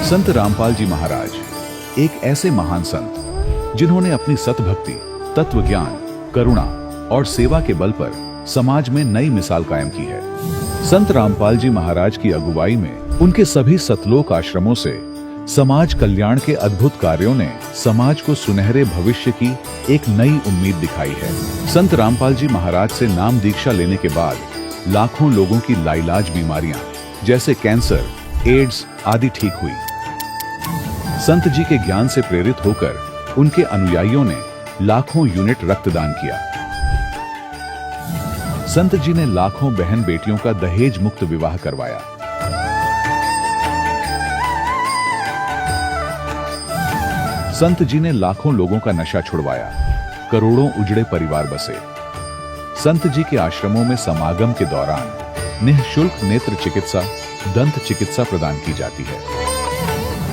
संत रामपाल जी महाराज एक ऐसे महान संत जिन्होंने अपनी सतभक्ति, तत्व ज्ञान, करुणा और सेवा के बल पर समाज में नई मिसाल कायम की है। संत रामपाल जी महाराज की अगुवाई में उनके सभी सतलोक आश्रमों से समाज कल्याण के अद्भुत कार्यों ने समाज को सुनहरे भविष्य की एक नई उम्मीद दिखाई है। संत रामपाल जी महाराज से नाम दीक्षा लेने के बाद लाखों लोगों की लाइलाज बीमारियां जैसे कैंसर, एड्स आदि ठीक हुई। संत जी के ज्ञान से प्रेरित होकर उनके अनुयायियों ने लाखों यूनिट रक्तदान किया। संत जी ने लाखों बहन बेटियों का दहेज मुक्त विवाह करवाया। संत जी ने लाखों लोगों का नशा छुड़वाया, करोड़ों उजड़े परिवार बसे। संत जी के आश्रमों में समागम के दौरान निःशुल्क नेत्र चिकित्सा, दंत चिकित्सा प्रदान की जाती है।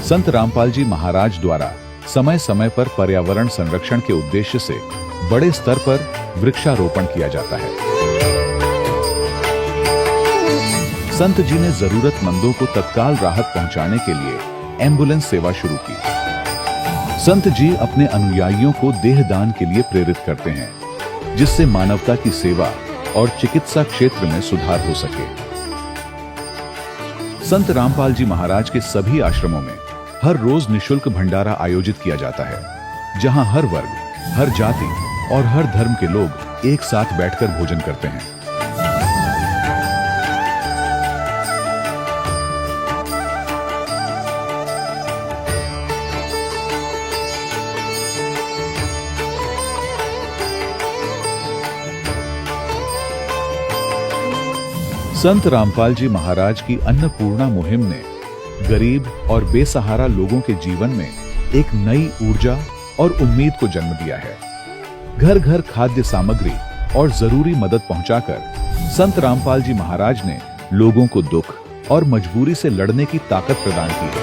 संत रामपाल जी महाराज द्वारा समय समय पर पर्यावरण संरक्षण के उद्देश्य से बड़े स्तर पर वृक्षारोपण किया जाता है। संत जी ने जरूरतमंदों को तत्काल राहत पहुंचाने के लिए एम्बुलेंस सेवा शुरू की। संत जी अपने अनुयायियों को देहदान के लिए प्रेरित करते हैं, जिससे मानवता की सेवा और चिकित्सा क्षेत्र में सुधार हो सके। संत रामपाल जी महाराज के सभी आश्रमों में हर रोज निःशुल्क भंडारा आयोजित किया जाता है, जहां हर वर्ग, हर जाति और हर धर्म के लोग एक साथ बैठकर भोजन करते हैं। संत रामपाल जी महाराज की अन्नपूर्णा मुहिम ने गरीब और बेसहारा लोगों के जीवन में एक नई ऊर्जा और उम्मीद को जन्म दिया है। घर घर खाद्य सामग्री और जरूरी मदद पहुंचाकर संत रामपाल जी महाराज ने लोगों को दुख और मजबूरी से लड़ने की ताकत प्रदान की है।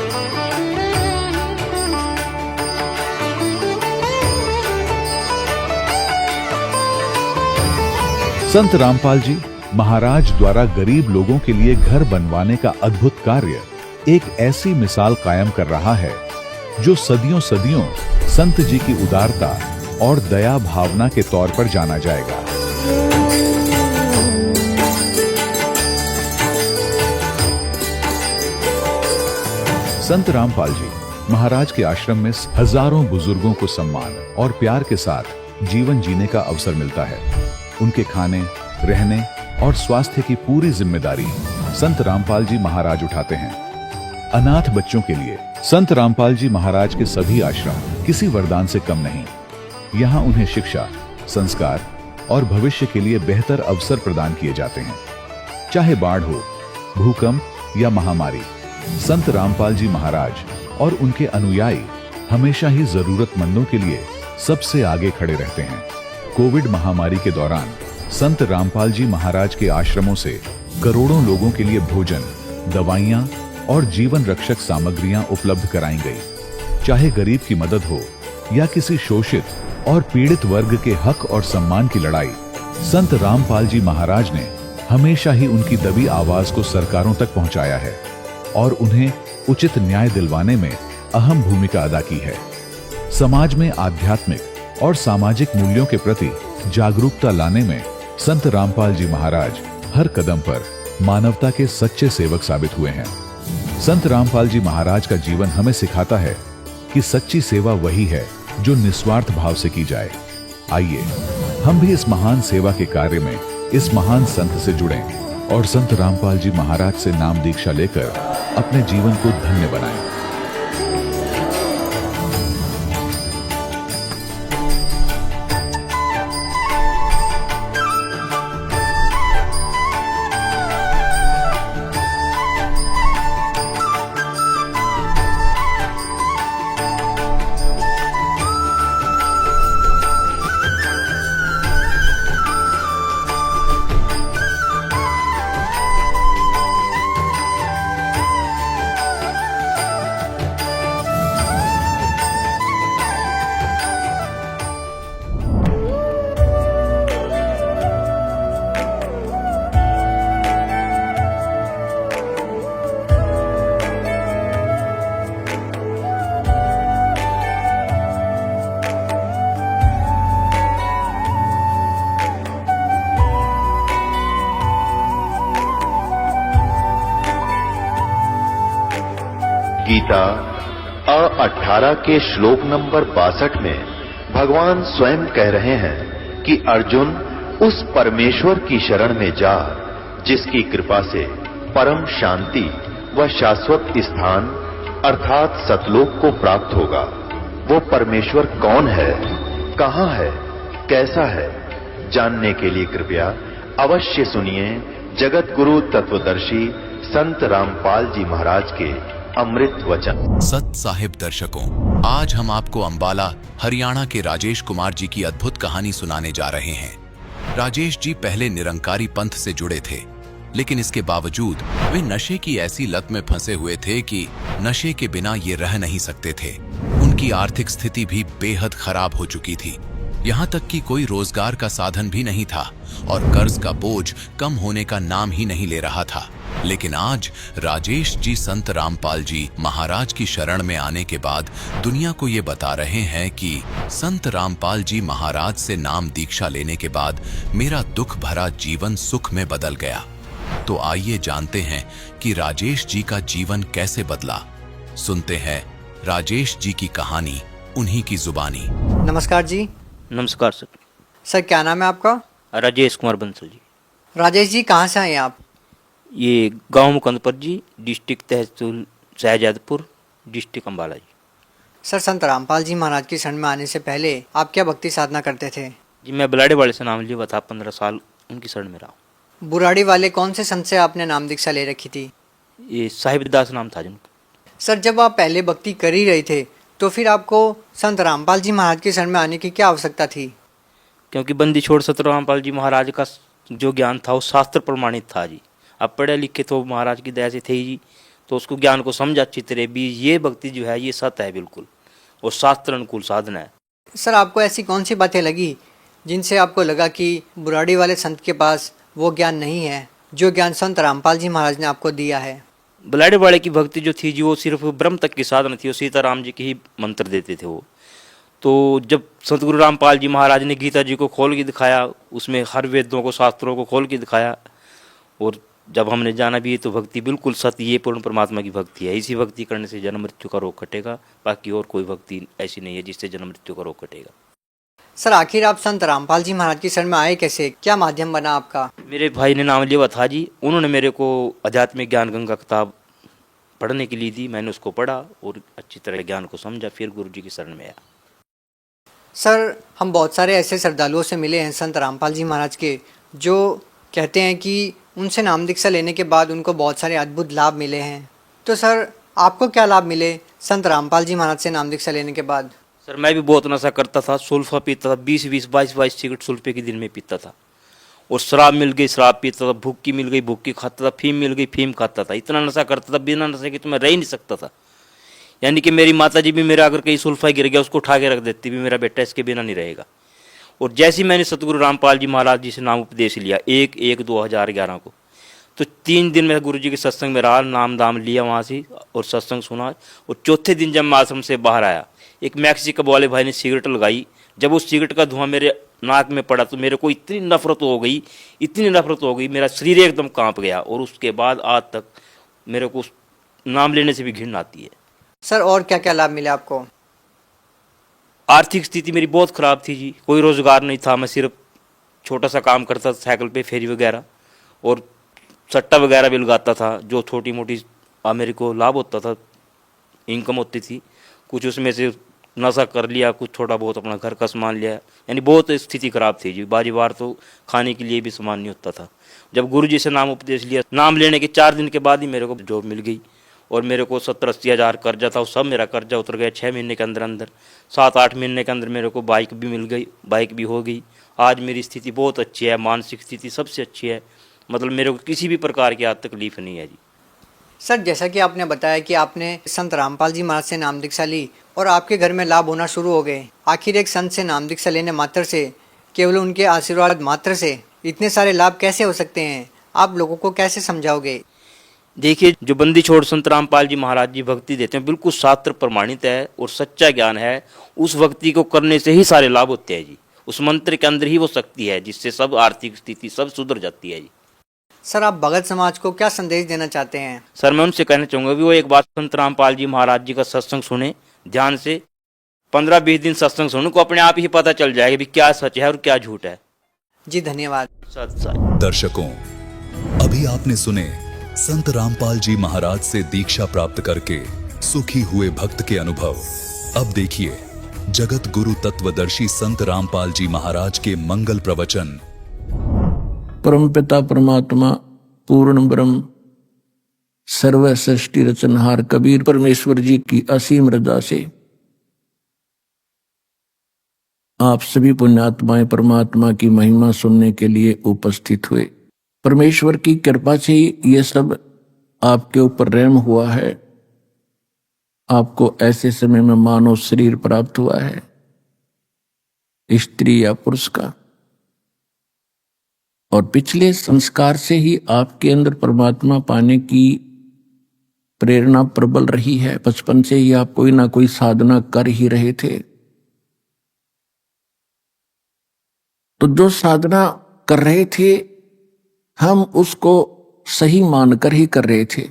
संत रामपाल जी महाराज द्वारा गरीब लोगों के लिए घर बनवाने का अद्भुत कार्य एक ऐसी मिसाल कायम कर रहा है जो सदियों सदियों संत जी की उदारता और दया भावना के तौर पर जाना जाएगा। संत रामपाल जी महाराज के आश्रम में हजारों बुजुर्गों को सम्मान और प्यार के साथ जीवन जीने का अवसर मिलता है। उनके खाने, रहने और स्वास्थ्य की पूरी जिम्मेदारी संत रामपाल जी महाराज उठाते हैं। अनाथ बच्चों के लिए संत रामपाल जी महाराज के सभी आश्रम किसी वरदान से कम नहीं। यहाँ उन्हें शिक्षा, संस्कार और भविष्य के लिए बेहतर अवसर प्रदान किए जाते हैं। चाहे बाढ़ हो, भूकंप या महामारी, संत रामपाल जी महाराज और उनके अनुयायी हमेशा ही जरूरतमंदों के लिए सबसे आगे खड़े रहते हैं। कोविड महामारी के दौरान संत रामपाल जी महाराज के आश्रमों से करोड़ों लोगों के लिए भोजन, दवाइयां और जीवन रक्षक सामग्रियां उपलब्ध कराई गई। चाहे गरीब की मदद हो या किसी शोषित और पीड़ित वर्ग के हक और सम्मान की लड़ाई, संत रामपाल जी महाराज ने हमेशा ही उनकी दबी आवाज को सरकारों तक पहुंचाया है और उन्हें उचित न्याय दिलवाने में अहम भूमिका अदा की है। समाज में आध्यात्मिक और सामाजिक मूल्यों के प्रति जागरूकता लाने में संत रामपाल जी महाराज हर कदम पर मानवता के सच्चे सेवक साबित हुए हैं। संत रामपाल जी महाराज का जीवन हमें सिखाता है कि सच्ची सेवा वही है जो निस्वार्थ भाव से की जाए। आइए हम भी इस महान सेवा के कार्य में इस महान संत से जुड़ें और संत रामपाल जी महाराज से नाम दीक्षा लेकर अपने जीवन को धन्य बनाएं। गीता 18 के श्लोक नंबर 62 में भगवान स्वयं कह रहे हैं कि अर्जुन उस परमेश्वर की शरण में जा जिसकी कृपा से परम शांति व शाश्वत स्थान अर्थात सतलोक को प्राप्त होगा। वो परमेश्वर कौन है, कहां है, कैसा है, जानने के लिए कृपया अवश्य सुनिए जगत गुरु तत्वदर्शी संत रामपाल जी महाराज के अमृत वचन। सत साहिब दर्शकों, आज हम आपको अंबाला हरियाणा के राजेश कुमार जी की अद्भुत कहानी सुनाने जा रहे हैं। राजेश जी पहले निरंकारी पंथ से जुड़े थे, लेकिन इसके बावजूद वे नशे की ऐसी लत में फंसे हुए थे कि नशे के बिना ये रह नहीं सकते थे। उनकी आर्थिक स्थिति भी बेहद खराब हो चुकी थी, यहाँ तक कि कोई रोजगार का साधन भी नहीं था और कर्ज का बोझ कम होने का नाम ही नहीं ले रहा था। लेकिन आज राजेश जी संत रामपाल जी महाराज की शरण में आने के बाद दुनिया को ये बता रहे हैं कि संत रामपाल जी महाराज से नाम दीक्षा लेने के बाद मेरा दुख भरा जीवन सुख में बदल गया। तो आइए जानते हैं कि राजेश जी का जीवन कैसे बदला। सुनते हैं राजेश जी की कहानी उन्हीं की जुबानी। नमस्कार जी। नमस्कार सर। सर क्या नाम है आपका? राजेश कुमार बंसल जी। राजेश जी कहाँ से आए आप? ये गांव मुकंदपुर जी, डिस्ट्रिक्ट तहसील शाहजादपुर, डिस्ट्रिक्ट अम्बाला जी। सर संत रामपाल जी महाराज की शरण में आने से पहले आप क्या भक्ति साधना करते थे? जी मैं बलाड़े वाले से नाम लिया था, 15 साल उनकी शरण में रहा। बुराड़ी वाले कौन से संत से आपने नाम दीक्षा ले रखी थी? ये साहिब दास नाम था जिनका। सर जब आप पहले भक्ति कर ही रहे थे तो फिर आपको संत रामपाल जी महाराज की शरण में आने की क्या आवश्यकता थी? क्योंकि बंदी छोड़ संत रामपाल जी महाराज का जो ज्ञान था वो शास्त्र प्रमाणित था जी। अब पढ़े लिखे तो महाराज की दया से थे ही जी, तो उसको ज्ञान को समझ अच्छी तरह भी ये भक्ति जो है ये सत्य है बिल्कुल, और शास्त्र अनुकूल साधना है। सर आपको ऐसी कौन सी बातें लगी जिनसे आपको लगा कि बुराड़ी वाले संत के पास वो ज्ञान नहीं है जो ज्ञान संत रामपाल जी महाराज ने आपको दिया है? बलाड़े वाले की भक्ति जो थी जी वो सिर्फ ब्रह्म तक की साधना थी, वो सीताराम जी के ही मंत्र देते थे वो। तो जब सतगुरु रामपाल जी महाराज ने गीता जी को खोल के दिखाया, उसमें हर वेदों को शास्त्रों को खोल के दिखाया, और जब हमने जाना भी है तो भक्ति बिल्कुल सत्य ये पूर्ण परमात्मा की भक्ति है। इसी भक्ति करने से जन्म मृत्यु का रोग कटेगा, बाकी और कोई भक्ति ऐसी नहीं है जिससे जन्म मृत्यु का रोग कटेगा। सर आखिर आप संत रामपाल जी महाराज की शरण में आए कैसे? क्या माध्यम बना आपका? मेरे भाई ने नाम लिया था जी, उन्होंने मेरे को आध्यात्मिक ज्ञान गंगा किताब पढ़ने के लिए दी। मैंने उसको पढ़ा और अच्छी तरह ज्ञान को समझा, फिर गुरु जी की शरण में आया। सर हम बहुत सारे ऐसे श्रद्धालुओं से मिले हैं संत रामपाल जी महाराज के जो कहते हैं कि उनसे नाम दीक्षा लेने के बाद उनको बहुत सारे अद्भुत लाभ मिले हैं। तो सर आपको क्या लाभ मिले संत रामपाल जी महाराज से नाम दीक्षा लेने के बाद? सर मैं भी बहुत नशा करता था, सुल्फा पीता था, 20-20, 22-22 सिगरेट सुल्फे के दिन में पीता था, और शराब मिल गई शराब पीता था, भुक्की मिल गई भुक्की खाता था, फीम मिल गई फीम खाता था। इतना नशा करता था, बिना नशे के तो मैं रह ही नहीं सकता था। यानी कि मेरी माता जी भी मेरा अगर कहीं सुल्फा गिर गया उसको उठा के रख देती, भी मेरा बेटा इसके बिना नहीं रहेगा। और जैसे ही मैंने सतगुरु रामपाल जी महाराज जी से नाम उपदेश लिया 1/1/2011 को, तो 3 दिन में गुरु जी के सत्संग में रहा, नाम दाम लिया वहाँ से और सत्संग सुना। और चौथे दिन जब मैं आश्रम से बाहर आया, एक मैक्सी कब वाले भाई ने सिगरेट लगाई, जब उस सिगरेट का धुआं मेरे नाक में पड़ा तो मेरे को इतनी नफरत हो गई, मेरा शरीर एकदम कांप गया। और उसके बाद आज तक मेरे को उस नाम लेने से भी घिन आती है। सर और क्या क्या लाभ मिले आपको? आर्थिक स्थिति मेरी बहुत ख़राब थी जी, कोई रोज़गार नहीं था, मैं सिर्फ छोटा सा काम करता था, साइकिल पे फेरी वगैरह और सट्टा वगैरह भी लगाता था। जो छोटी मोटी मेरे को लाभ होता था, इनकम होती थी, कुछ उसमें से नशा कर लिया, कुछ थोड़ा बहुत अपना घर का सामान लिया। यानी बहुत स्थिति खराब थी जी, बारी बार तो खाने के लिए भी सामान नहीं होता था। जब गुरु जी से नाम उपदेश लिया, नाम लेने के 4 दिन के बाद ही मेरे को जॉब मिल गई, और मेरे को 70-80 हज़ार कर्जा था, वो सब मेरा कर्जा उतर गया 6 महीने के अंदर अंदर। 7-8 महीने के अंदर मेरे को बाइक भी मिल गई, बाइक भी हो गई। आज मेरी स्थिति बहुत अच्छी है, मानसिक स्थिति सबसे अच्छी है, मतलब मेरे को किसी भी प्रकार की आज तकलीफ नहीं है जी। सर जैसा कि आपने बताया कि आपने संत रामपाल जी महाराज से नाम दीक्षा ली और आपके घर में लाभ होना शुरू हो गए। आखिर एक संत से नाम दीक्षा लेने मात्र से, केवल उनके आशीर्वाद मात्र से इतने सारे लाभ कैसे हो सकते हैं? आप लोगों को कैसे समझाओगे? देखिए, जो बंदी छोड़ संत रामपाल जी महाराज जी भक्ति देते हैं बिल्कुल शास्त्र प्रमाणित है और सच्चा ज्ञान है। उस भक्ति को करने से ही सारे लाभ होते हैं जी। उस मंत्र के अंदर ही वो शक्ति है जिससे सब आर्थिक स्थिति सब सुधर जाती है जी। सर आप भगत समाज को क्या संदेश देना चाहते हैं? सर मैं उनसे कहना चाहूँगा कि वो एक बार संत रामपाल जी महाराज जी का सत्संग सुने ध्यान से, 15-20 दिन सत्संग सुने को अपने आप ही पता चल जाएगा कि क्या सच है और क्या झूठ है। जी धन्यवाद। सच सच। दर्शकों, अभी आपने सुने संत रामपाल जी महाराज से दीक्षा प्राप्त करके सुखी हुए भक्त के अनुभव। अब देखिए जगत गुरु तत्वदर्शी संत रामपाल जी महाराज के मंगल प्रवचन। परमपिता परमात्मा पूर्ण ब्रह्म सर्व सृष्टि रचनहार कबीर परमेश्वर जी की असीम रजा से आप सभी पुण्यात्माएं परमात्मा की महिमा सुनने के लिए उपस्थित हुए। परमेश्वर की कृपा से ये सब आपके ऊपर रहम हुआ है। आपको ऐसे समय में मानव शरीर प्राप्त हुआ है, स्त्री या पुरुष का, और पिछले संस्कार से ही आपके अंदर परमात्मा पाने की प्रेरणा प्रबल रही है। बचपन से ही आप कोई ना कोई साधना कर ही रहे थे। तो जो साधना कर रहे थे हम उसको सही मानकर ही कर रहे थे।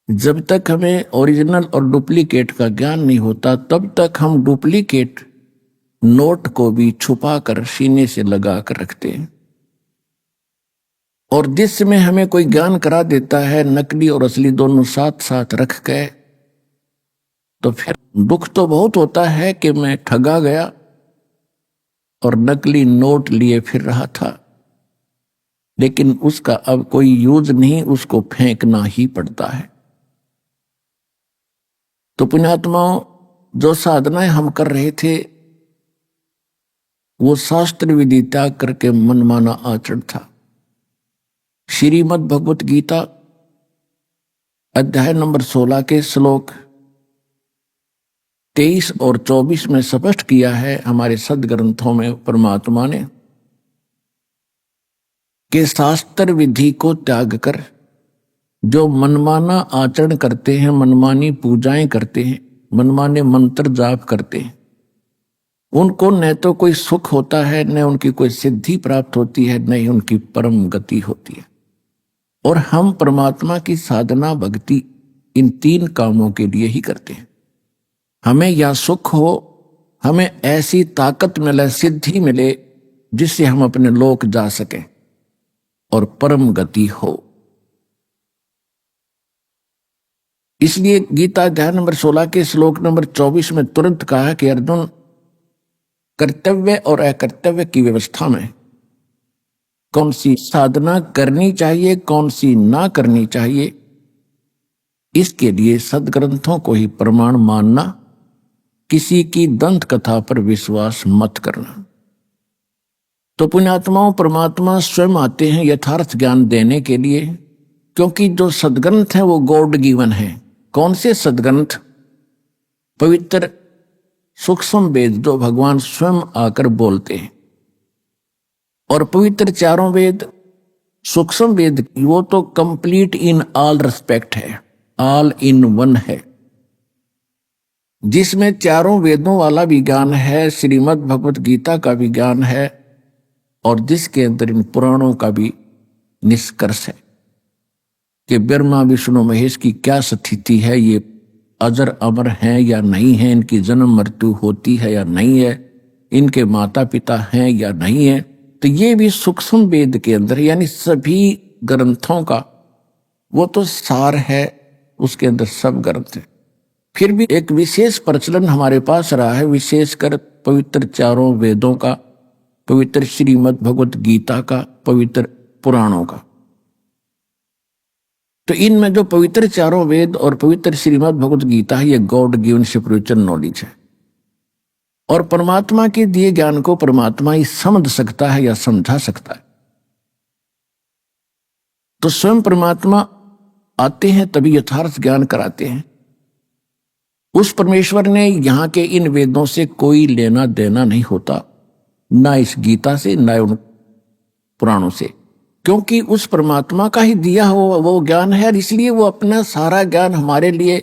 जब तक हमें ओरिजिनल और डुप्लीकेट का ज्ञान नहीं होता तब तक हम डुप्लीकेट नोट को भी छुपा कर सीने से लगा कर रखते हैं। और जिस समय हमें कोई ज्ञान करा देता है नकली और असली दोनों साथ साथ रख के, तो फिर दुख तो बहुत होता है कि मैं ठगा गया और नकली नोट लिए फिर रहा था, लेकिन उसका अब कोई यूज नहीं, उसको फेंकना ही पड़ता है। तो पुण्यात्माओं, जो साधनाएं हम कर रहे थे वो शास्त्र विधि त्याग करके मनमाना आचरण था। श्रीमद् भगवत गीता अध्याय नंबर 16 के श्लोक 23 और 24 में स्पष्ट किया है हमारे सदग्रंथों में परमात्मा ने कि शास्त्र विधि को त्याग कर जो मनमाना आचरण करते हैं, मनमानी पूजाएं करते हैं, मनमाने मंत्र जाप करते हैं, उनको न तो कोई सुख होता है, न उनकी कोई सिद्धि प्राप्त होती है, न ही उनकी परम गति होती है। और हम परमात्मा की साधना भक्ति इन 3 कामों के लिए ही करते हैं। हमें या सुख हो, हमें ऐसी ताकत मिले, सिद्धि मिले जिससे हम अपने लोक जा सकें, और परम गति हो। इसलिए गीता अध्याय नंबर 16 के श्लोक नंबर 24 में तुरंत कहा कि अर्जुन, कर्तव्य और अकर्तव्य की व्यवस्था में कौन सी साधना करनी चाहिए, कौन सी ना करनी चाहिए, इसके लिए सदग्रंथों को ही प्रमाण मानना, किसी की दंत कथा पर विश्वास मत करना। तो पुण्यात्माओं, परमात्मा स्वयं आते हैं यथार्थ ज्ञान देने के लिए, क्योंकि जो सदग्रंथ है वो गॉड गिवन है। कौन से सदग्रंथ? पवित्र सूक्ष्म वेद जो भगवान स्वयं आकर बोलते हैं, और पवित्र 4 वेद, सूक्ष्म वेद वो तो कंप्लीट इन ऑल रिस्पेक्ट है, ऑल इन वन है, जिसमें 4 वेदों वाला भी ज्ञान है, श्रीमद् भगवत गीता का भी ज्ञान है, और जिसके अंदर इन पुराणों का भी निष्कर्ष है कि ब्रह्मा विष्णु महेश की क्या स्थिति है, ये अजर अमर हैं या नहीं है, इनकी जन्म मृत्यु होती है या नहीं है, इनके माता पिता हैं या नहीं है। तो ये भी सूक्ष्म वेद के अंदर, यानी सभी ग्रंथों का वो तो सार है, उसके अंदर सब ग्रंथ है। फिर भी एक विशेष प्रचलन हमारे पास रहा है, विशेषकर पवित्र 4 वेदों का, पवित्र श्रीमद् भगवत गीता का, पवित्र पुराणों का। तो इनमें जो पवित्र 4 वेद और पवित्र श्रीमद् भगवत गीता है, ये गॉड गिवन स्पिरिचुअल नॉलेज है, और परमात्मा के दिए ज्ञान को परमात्मा ही समझ सकता है या समझा सकता है। तो स्वयं परमात्मा आते हैं तभी यथार्थ ज्ञान कराते हैं। उस परमेश्वर ने यहाँ के इन वेदों से कोई लेना देना नहीं होता, ना इस गीता से, ना उन पुराणों से, क्योंकि उस परमात्मा का ही दिया हो वो ज्ञान है, और इसलिए वो अपना सारा ज्ञान हमारे लिए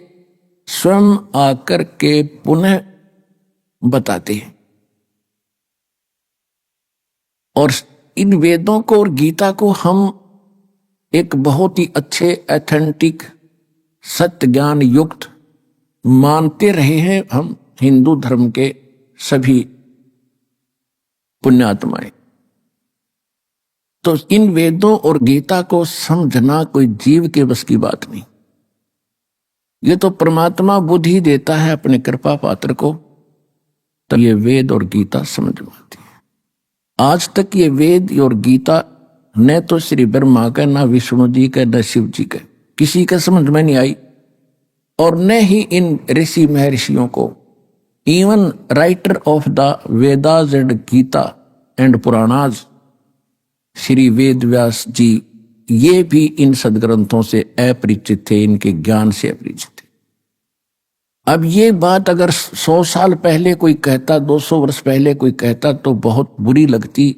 स्वयं आकर के पुनः बताते हैं। और इन वेदों को और गीता को हम एक बहुत ही अच्छे एथेंटिक सत्य ज्ञान युक्त मानते रहे हैं हम हिंदू धर्म के सभी पुण्यात्माएं। तो इन वेदों और गीता को समझना कोई जीव के बस की बात नहीं। ये तो परमात्मा बुद्धि देता है अपने कृपा पात्र को, तब ये वेद और गीता समझ में आती है। आज तक ये वेद और गीता न तो श्री ब्रह्मा का, न विष्णु जी का, न शिव जी का, किसी का समझ में नहीं आई। और न ही इन ऋषि महर्षियों को, even writer of the Vedas and Gita and Puranas Shri Ved Vyas ji, ये भी इन सदग्रंथों से अपरिचित थे, इनके ज्ञान से अपरिचित थे। अब ये बात अगर 100 साल पहले कोई कहता, 200 वर्ष पहले कोई कहता तो बहुत बुरी लगती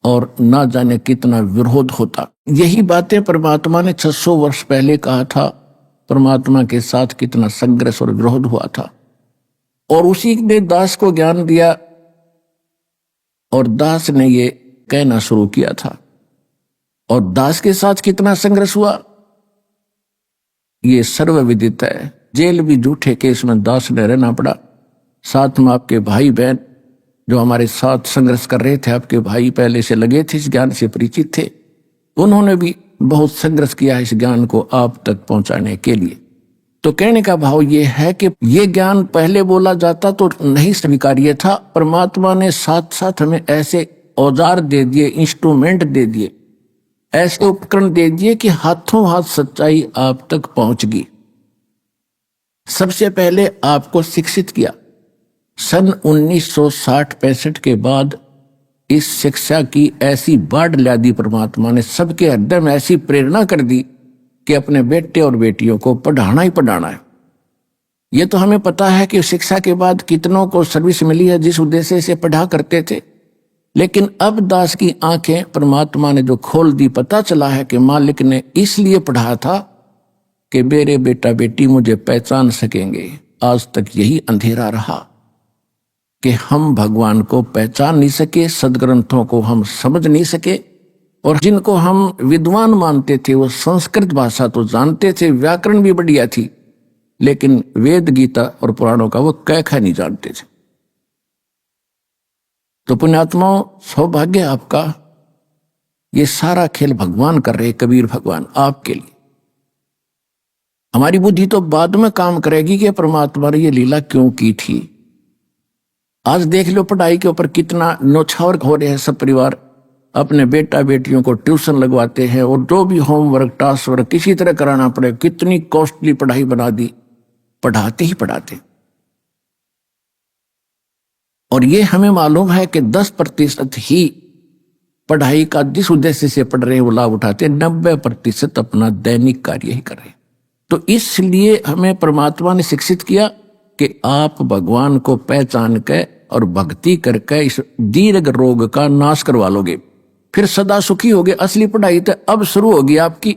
और ना जाने कितना विरोध होता। यही बातें परमात्मा ने 600 वर्ष पहले कहा था। परमात्मा के साथ कितना संघर्ष और विरोध हुआ था, और उसी ने दास को ज्ञान दिया और दास ने ये कहना शुरू किया था। और दास के साथ कितना संघर्ष हुआ ये सर्वविदित है। जेल भी झूठे केस में दास ने रहना पड़ा। साथ में आपके भाई बहन जो हमारे साथ संघर्ष कर रहे थे, आपके भाई पहले से लगे थे, इस ज्ञान से परिचित थे, उन्होंने भी बहुत संघर्ष किया इस ज्ञान को आप तक पहुंचाने के लिए। तो कहने का भाव ये है कि ये ज्ञान पहले बोला जाता तो नहीं स्वीकार्य था। परमात्मा ने साथ साथ हमें ऐसे औजार दे दिए, इंस्ट्रूमेंट दे दिए, ऐसे उपकरण दे दिए कि हाथों हाथ सच्चाई आप तक पहुंच गई। सबसे पहले आपको शिक्षित किया। सन 1960-65 के बाद इस शिक्षा की ऐसी बाढ़ ला दी परमात्मा ने, सबके हृदय में ऐसी प्रेरणा कर दी कि अपने बेटे और बेटियों को पढ़ाना ही पढ़ाना है। ये तो हमें पता है कि शिक्षा के बाद कितनों को सर्विस मिली है जिस उद्देश्य से पढ़ा करते थे। लेकिन अब दास की आंखें परमात्मा ने जो खोल दी, पता चला है कि मालिक ने इसलिए पढ़ा था कि मेरे बेटा बेटी मुझे पहचान सकेंगे। आज तक यही अंधेरा रहा कि हम भगवान को पहचान नहीं सके, सदग्रंथों को हम समझ नहीं सके, और जिनको हम विद्वान मानते थे वो संस्कृत भाषा तो जानते थे, व्याकरण भी बढ़िया थी, लेकिन वेद गीता और पुराणों का वो कैखा नहीं जानते थे। तो पुण्यात्माओं, सौभाग्य आपका, ये सारा खेल भगवान कर रहे, कबीर भगवान आपके लिए। हमारी बुद्धि तो बाद में काम करेगी कि परमात्मा ने ये लीला क्यों की थी। आज देख लो पढ़ाई के ऊपर कितना नौछावर हो रहे हैं। सब परिवार अपने बेटा बेटियों को ट्यूशन लगवाते हैं, और जो भी होमवर्क टास्क वर्क किसी तरह कराना पड़े, कितनी कॉस्टली पढ़ाई बना दी, पढ़ाते ही पढ़ाते। और ये हमें मालूम है कि 10% ही पढ़ाई का जिस उद्देश्य से पढ़ रहे हैं वो लाभ उठाते, 90% अपना दैनिक कार्य ही कर रहे हैं। तो इसलिए हमें परमात्मा ने शिक्षित किया कि आप भगवान को पहचान के और भक्ति करके इस दीर्घ रोग का नाश करवा लोगे, फिर सदा सुखी होगे। असली पढ़ाई तो अब शुरू होगी आपकी,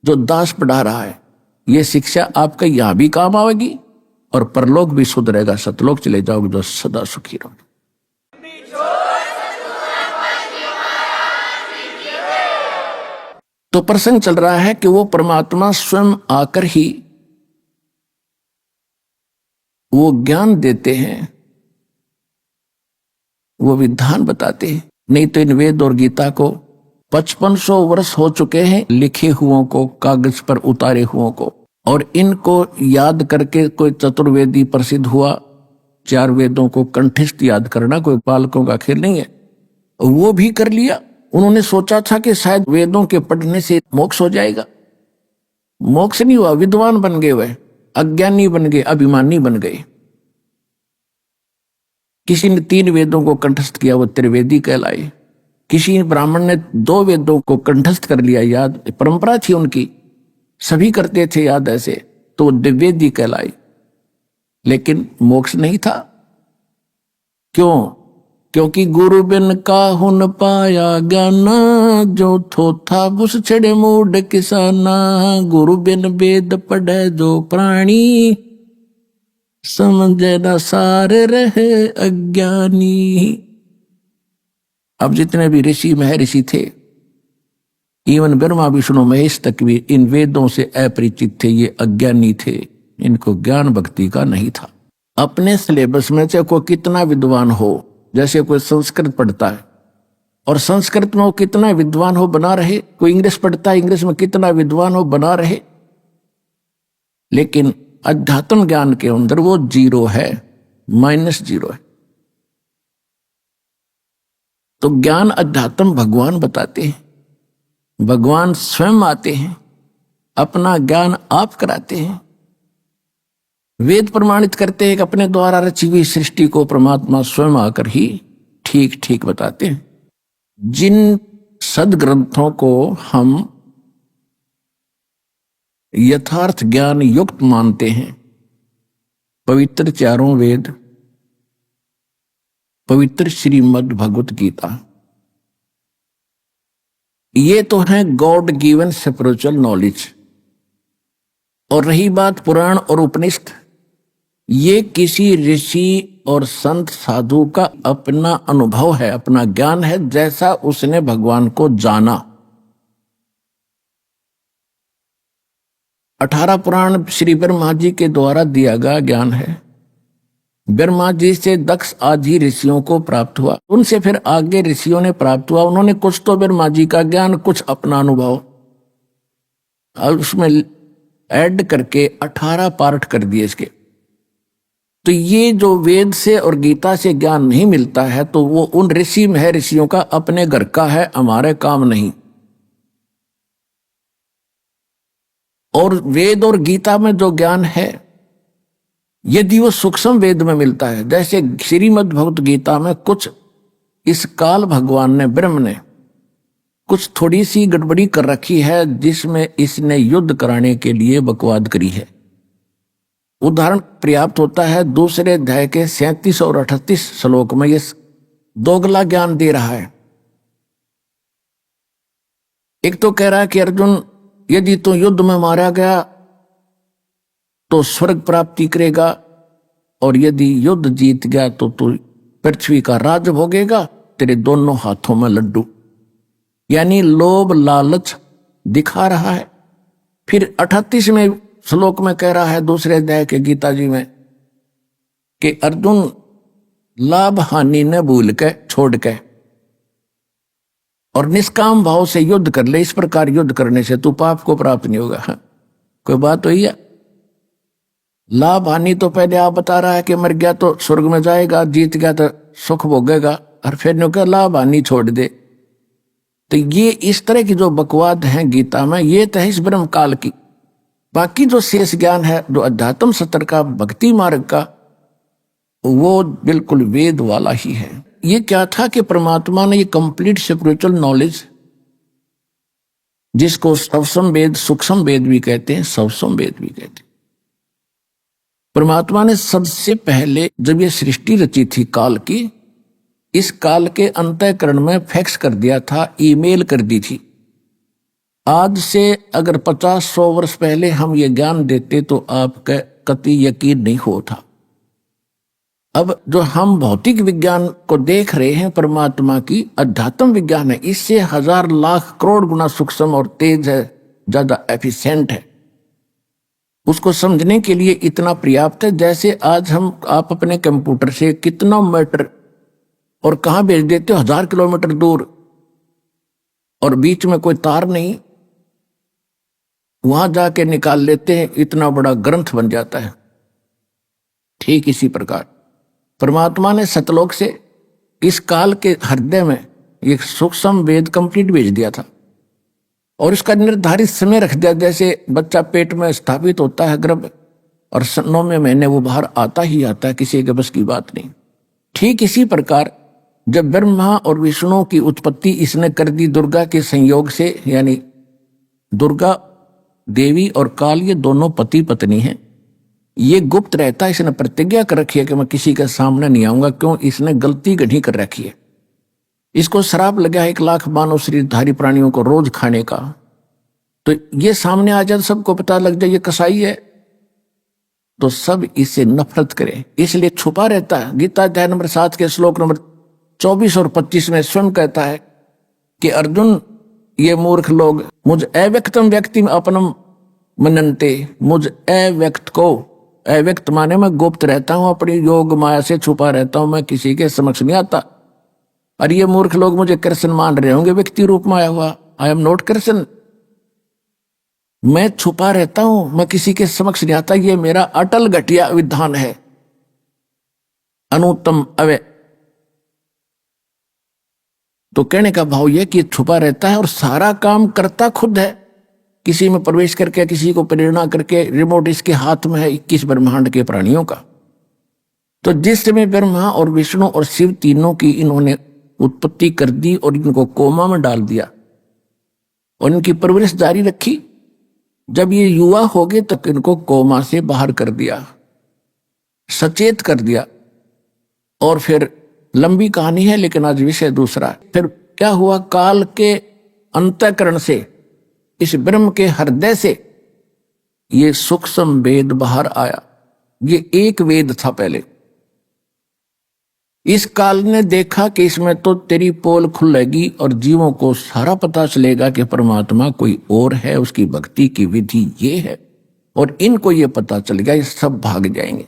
जो दास पढ़ा रहा है। ये शिक्षा आपका यहां भी काम आएगी और परलोक भी सुधरेगा, सतलोक चले जाओगे जो सदा सुखी रहोगे। तो प्रसंग चल रहा है कि वो परमात्मा स्वयं आकर ही वो ज्ञान देते हैं, वो विधान बताते हैं। नहीं तो इन वेद और गीता को 5500 वर्ष हो चुके हैं लिखे हुओं को, कागज पर उतारे हुओं को, और इनको याद करके कोई चतुर्वेदी प्रसिद्ध हुआ। 4 वेदों को कंठस्थ याद करना कोई बालकों का खेल नहीं है, वो भी कर लिया। उन्होंने सोचा था कि शायद वेदों के पढ़ने से मोक्ष हो जाएगा, मोक्ष नहीं हुआ। विद्वान बन गए, वह अज्ञानी बन गए, अभिमानी बन गए। किसी ने 3 वेदों को कंठस्थ किया, वो त्रिवेदी कहलाए। किसी ब्राह्मण ने 2 वेदों को कंठस्थ कर लिया, याद परंपरा थी उनकी, सभी करते थे याद ऐसे, तो द्विवेदी कहलाए। लेकिन मोक्ष नहीं था। क्यों? क्योंकि गुरु बिन काहुन पाया ज्ञाना, जो थोथा बुस छड़े मूड किसाना। गुरु बिन वेद पढ़े जो प्राणी, समझे न सार रहे अज्ञानी। अब जितने भी ऋषि महर्षि थे इवन ब्रह्मा विष्णु महेश तक भी इन वेदों से अपरिचित थे, ये अज्ञानी थे, इनको ज्ञान भक्ति का नहीं था। अपने सिलेबस में चाहे कोई कितना विद्वान हो, जैसे कोई संस्कृत पढ़ता है और संस्कृत में वो कितना विद्वान हो बना रहे, कोई इंग्लिश पढ़ता है, इंग्लिश में कितना विद्वान हो बना रहे, लेकिन अध्यात्म ज्ञान के अंदर वो 0 है, -0 है। तो ज्ञान अध्यात्म भगवान बताते हैं, भगवान स्वयं आते हैं, अपना ज्ञान आप कराते हैं। वेद प्रमाणित करते हैं कि अपने द्वारा रची हुई सृष्टि को परमात्मा स्वयं आकर ही ठीक ठीक बताते हैं। जिन सदग्रंथों को हम यथार्थ ज्ञान युक्त मानते हैं, पवित्र चारों वेद, पवित्र श्रीमद् भगवत गीता, ये तो है गॉड गिवन स्पिरिचुअल नॉलेज। और रही बात पुराण और उपनिषद, ये किसी ऋषि और संत साधु का अपना अनुभव है, अपना ज्ञान है, जैसा उसने भगवान को जाना। 18 पुराण श्री ब्रह्मा जी के द्वारा दिया गया ज्ञान है। ब्रह्मा जी से दक्ष आदि ऋषियों को प्राप्त हुआ, उनसे फिर आगे ऋषियों ने प्राप्त हुआ। उन्होंने कुछ तो ब्रह्मा जी का ज्ञान, कुछ अपना अनुभव, और उसमें ऐड करके 18 पार्ट कर दिए इसके। तो ये जो वेद से और गीता से ज्ञान नहीं मिलता है, तो वो उन ऋषि में है, ऋषियों का अपने घर का है, हमारे काम नहीं। और वेद और गीता में जो ज्ञान है, यदि वो सूक्ष्म वेद में मिलता है, जैसे श्रीमद् भगवत गीता में कुछ इस काल भगवान ने, ब्रह्म ने कुछ थोड़ी सी गड़बड़ी कर रखी है, जिसमें इसने युद्ध कराने के लिए बकवाद करी है। उदाहरण पर्याप्त होता है, दूसरे अध्याय के 37 और 38 श्लोक में ये दोगला ज्ञान दे रहा है। एक तो कह रहा है कि अर्जुन, यदि तू युद्ध में मारा गया तो स्वर्ग प्राप्ति करेगा, और यदि युद्ध जीत गया तो तू पृथ्वी का राज भोगेगा, तेरे दोनों हाथों में लड्डू। यानी लोभ लालच दिखा रहा है। फिर 38वें श्लोक में कह रहा है दूसरे अध्याय के गीता जी में कि अर्जुन, लाभ हानि ने भूल के छोड़ के और निष्काम भाव से युद्ध कर ले। इस प्रकार युद्ध करने से तू पाप को प्राप्त नहीं होगा। कोई बात हुई है? लाभ हानि तो पहले आप बता रहा है कि मर गया तो स्वर्ग में जाएगा, जीत गया तो सुख भोगेगा, और फिर नो क्या लाभ हानि छोड़ दे। तो ये इस तरह की जो बकवाद है गीता में, ये तो है इस ब्रह्म काल की। बाकी जो शेष ज्ञान है, जो अध्यात्म सत्र का, भक्ति मार्ग का, वो बिल्कुल वेद वाला ही है। ये क्या था कि परमात्मा ने ये कंप्लीट स्पिरिचुअल नॉलेज, जिसको सवसम वेद, सूक्ष्म वेद भी कहते हैं, सवसम वेद भी कहते हैं, परमात्मा ने सबसे पहले जब ये सृष्टि रची थी काल की, इस काल के अंतःकरण में फैक्स कर दिया था, ईमेल कर दी थी। आज से अगर 50-100 वर्ष पहले हम ये ज्ञान देते तो आपका कतई यकीन नहीं होता। अब जो हम भौतिक विज्ञान को देख रहे हैं, परमात्मा की अध्यात्म विज्ञान है, इससे 1000 लाख करोड़ गुना सूक्ष्म और तेज है, ज्यादा एफिशिएंट है। उसको समझने के लिए इतना पर्याप्त है। जैसे आज आप अपने कंप्यूटर से कितना मीटर और कहां भेज देते हो, 1000 किलोमीटर दूर, और बीच में कोई तार नहीं, वहां जाके निकाल लेते हैं, इतना बड़ा ग्रंथ बन जाता है। ठीक इसी प्रकार परमात्मा ने सतलोक से इस काल के हृदय में एक सूक्ष्म वेद कंप्लीट भेज दिया था, और इसका निर्धारित समय रख दिया। जैसे बच्चा पेट में स्थापित होता है गर्भ, और 9वें महीने वो बाहर आता ही आता है, किसी के बस की बात नहीं। ठीक इसी प्रकार जब ब्रह्मा और विष्णु की उत्पत्ति इसने कर दी दुर्गा के संयोग से, यानी दुर्गा देवी और काल ये दोनों पति पत्नी हैं। ये गुप्त रहता है, इसने प्रतिज्ञा कर रखी है कि मैं किसी के सामने नहीं आऊंगा। क्यों? इसने गलती गढ़ी कर रखी है। इसको श्राप लगा 1 लाख मानव शरीरधारी प्राणियों को रोज खाने का। तो ये सामने आ जाए, सबको पता लग जाए ये कसाई है, तो सब इससे नफरत करें, इसलिए छुपा रहता है। गीता अध्याय नंबर 7 के श्लोक नंबर 24 और 25 में स्वयं कहता है कि अर्जुन, ये मूर्ख लोग मुझ अव्यक्तम व्यक्ति अपनम मननते, मुझ अव्यक्त को, अव्यक्त माने मैं गुप्त रहता हूं, अपनी योग माया से छुपा रहता हूं, मैं किसी के समक्ष नहीं आता। और ये मूर्ख लोग मुझे कृष्ण मान रहे होंगे व्यक्ति रूप में आया हुआ। आई एम नॉट कृष्ण, मैं छुपा रहता हूं, मैं किसी के समक्ष नहीं आता। ये मेरा अटल घटिया विधान है, अनुत्तम अव्यय। तो कहने का भाव यह कि छुपा रहता है और सारा काम करता खुद है, किसी में प्रवेश करके, किसी को प्रेरणा करके। रिमोट इसके हाथ में है 21 ब्रह्मांड के प्राणियों का। तो जिस समय ब्रह्मा और विष्णु और शिव तीनों की इन्होंने उत्पत्ति कर दी और इनको कोमा में डाल दिया और इनकी परवरिश जारी रखी, जब ये युवा हो गए तो इनको कोमा से बाहर कर दिया, सचेत कर दिया। और फिर लंबी कहानी है, लेकिन आज विषय दूसरा है। फिर क्या हुआ, काल के अंतःकरण से, इस ब्रह्म के हृदय से ये सूक्ष्म वेद बाहर आया। ये एक वेद था पहले। इस काल ने देखा कि इसमें तो तेरी पोल खुलेगी और जीवों को सारा पता चलेगा कि परमात्मा कोई और है, उसकी भक्ति की विधि ये है, और इनको ये पता चल गया, ये सब भाग जाएंगे।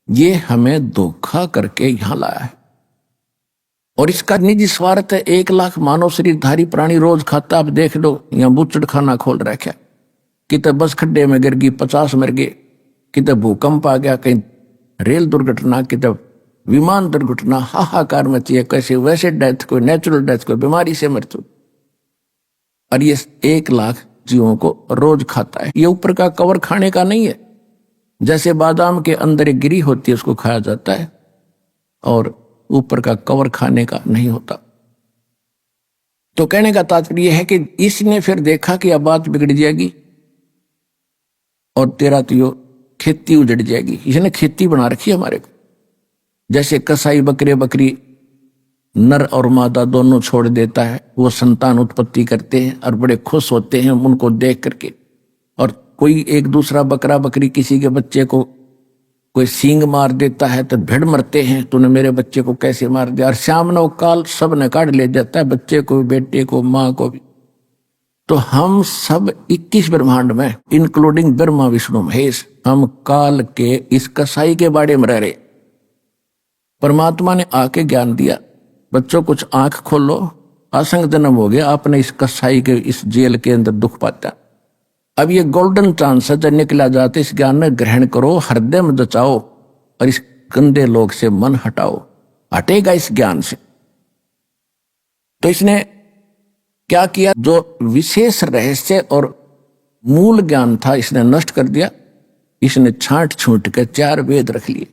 ये हमें धोखा करके यहां लाया है और इसका निजी स्वार्थ है। 1 लाख मानव शरीरधारी प्राणी रोज खाता। आप देख लो, यहां बुच्चड़ खाना खोल रखा, कितने बस खड्डे में गिर गई 50 मर गए, कितने भूकंप आ गया, कहीं रेल दुर्घटना, कितने विमान दुर्घटना, हाहाकार मची है। कैसे वैसे डेथ, कोई नेचुरल डेथ, कोई बीमारी से मृत्यु। और ये 1 लाख जीवों को रोज खाता है। ये ऊपर का कवर खाने का नहीं है। जैसे बादाम के अंदर एक गिरी होती है, उसको खाया जाता है, और ऊपर का कवर खाने का नहीं होता। तो कहने का तात्पर्य यह है कि इसने फिर देखा कि अब बात बिगड़ जाएगी और तेरा तो यो खेती उजड़ जाएगी। इसने खेती बना रखी है हमारे को। जैसे कसाई बकरे बकरी नर और मादा दोनों छोड़ देता है, वो संतान उत्पत्ति करते हैं और बड़े खुश होते हैं उनको देख करके। और कोई एक दूसरा बकरा बकरी किसी के बच्चे को कोई सींग मार देता है तो भिड़ मरते हैं, तूने मेरे बच्चे को कैसे मार दिया। और श्याम नव काल सब ने काट ले जाता है, बच्चे को, बेटे को, माँ को भी। तो हम सब 21 ब्रह्मांड में, इंक्लूडिंग ब्रह्मा विष्णु महेश, हम काल के इस कसाई के बाड़े में रह रहे। परमात्मा ने आके ज्ञान दिया, बच्चों कुछ आंख खोलो, असंग जन्म हो गया, आपने इस कसाई के इस जेल के अंदर दुख पाता। अब ये गोल्डन चांस है, जब निकला जाते इस ज्ञान में ग्रहण करो, हृदय में जचाओ और इस गंदे लोग से मन हटाओ। हटेगा इस ज्ञान से। तो इसने क्या किया, जो विशेष रहस्य और मूल ज्ञान था इसने नष्ट कर दिया। इसने छांट छूट के 4 वेद रख लिए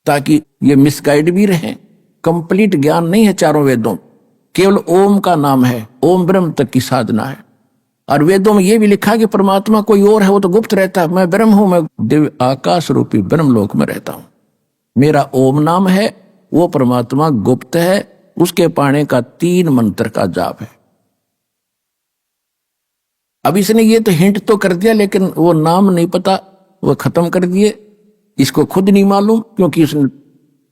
ताकि ये मिसगाइड भी रहे। कंप्लीट ज्ञान नहीं है चारों वेदों, केवल ओम का नाम है, ओम ब्रह्म तक की साधना है। और वेदों में यह भी लिखा कि परमात्मा कोई और है, वो तो गुप्त रहता है। मैं ब्रह्म हूं, मैं दिव्य आकाश रूपी ब्रह्मलोक में रहता हूं। मेरा ओम नाम है, वो परमात्मा गुप्त है, उसके पाने का 3 मंत्र का जाप है। अब इसने ये तो हिंट तो कर दिया, लेकिन वो नाम नहीं पता, वो खत्म कर दिए। इसको खुद नहीं मालूम क्योंकि उसने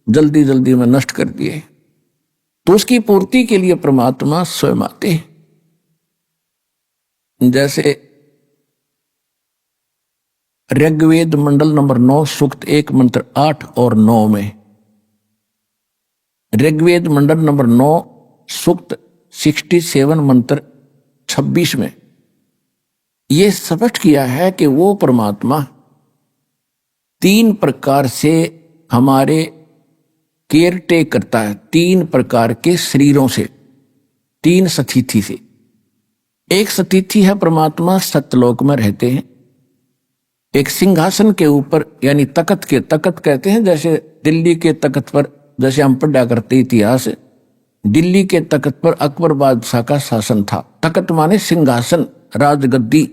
जल्दी जल्दी में नष्ट कर दिए। तो उसकी पूर्ति के लिए परमात्मा स्वयं आते हैं। जैसे ऋग्वेद मंडल नंबर 9 सूक्त 1 मंत्र 8 और 9 में, ऋग्वेद मंडल नंबर 9 सूक्त 67 मंत्र 26 में यह स्पष्ट किया है कि वो परमात्मा 3 प्रकार से हमारे केयर टेक करता है, 3 प्रकार के शरीरों से, 3 सतिथि से। एक सतिथि है परमात्मा सत्यलोक में रहते हैं, एक सिंहासन के ऊपर यानी तख्त के, तख्त कहते हैं जैसे दिल्ली के तख्त पर, जैसे हम पढ़ा करते इतिहास, दिल्ली के तख्त पर अकबर बादशाह का शासन था। तख्त माने सिंहासन, राजगद्दी।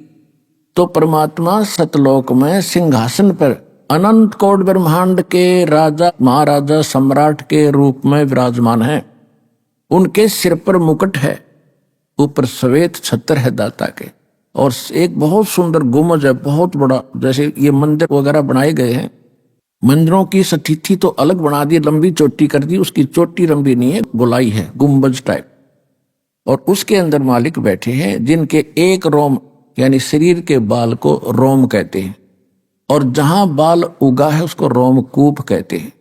तो परमात्मा सतलोक में सिंहासन पर अनंत कोट ब्रह्मांड के राजा महाराजा सम्राट के रूप में विराजमान है। उनके सिर पर मुकुट है, ऊपर श्वेत छत्र है दाता के, और एक बहुत सुंदर गुम्बद है, बहुत बड़ा। जैसे ये मंदिर वगैरह बनाए गए हैं, मंदिरों की स्थिति तो अलग बना दी, लंबी चोटी कर दी, उसकी चोटी लंबी नहीं है, गोलाई है, गुम्बज टाइप। और उसके अंदर मालिक बैठे हैं जिनके एक रोम यानी शरीर के बाल को रोम कहते हैं, और जहां बाल उगा है उसको रोमकूप कहते हैं।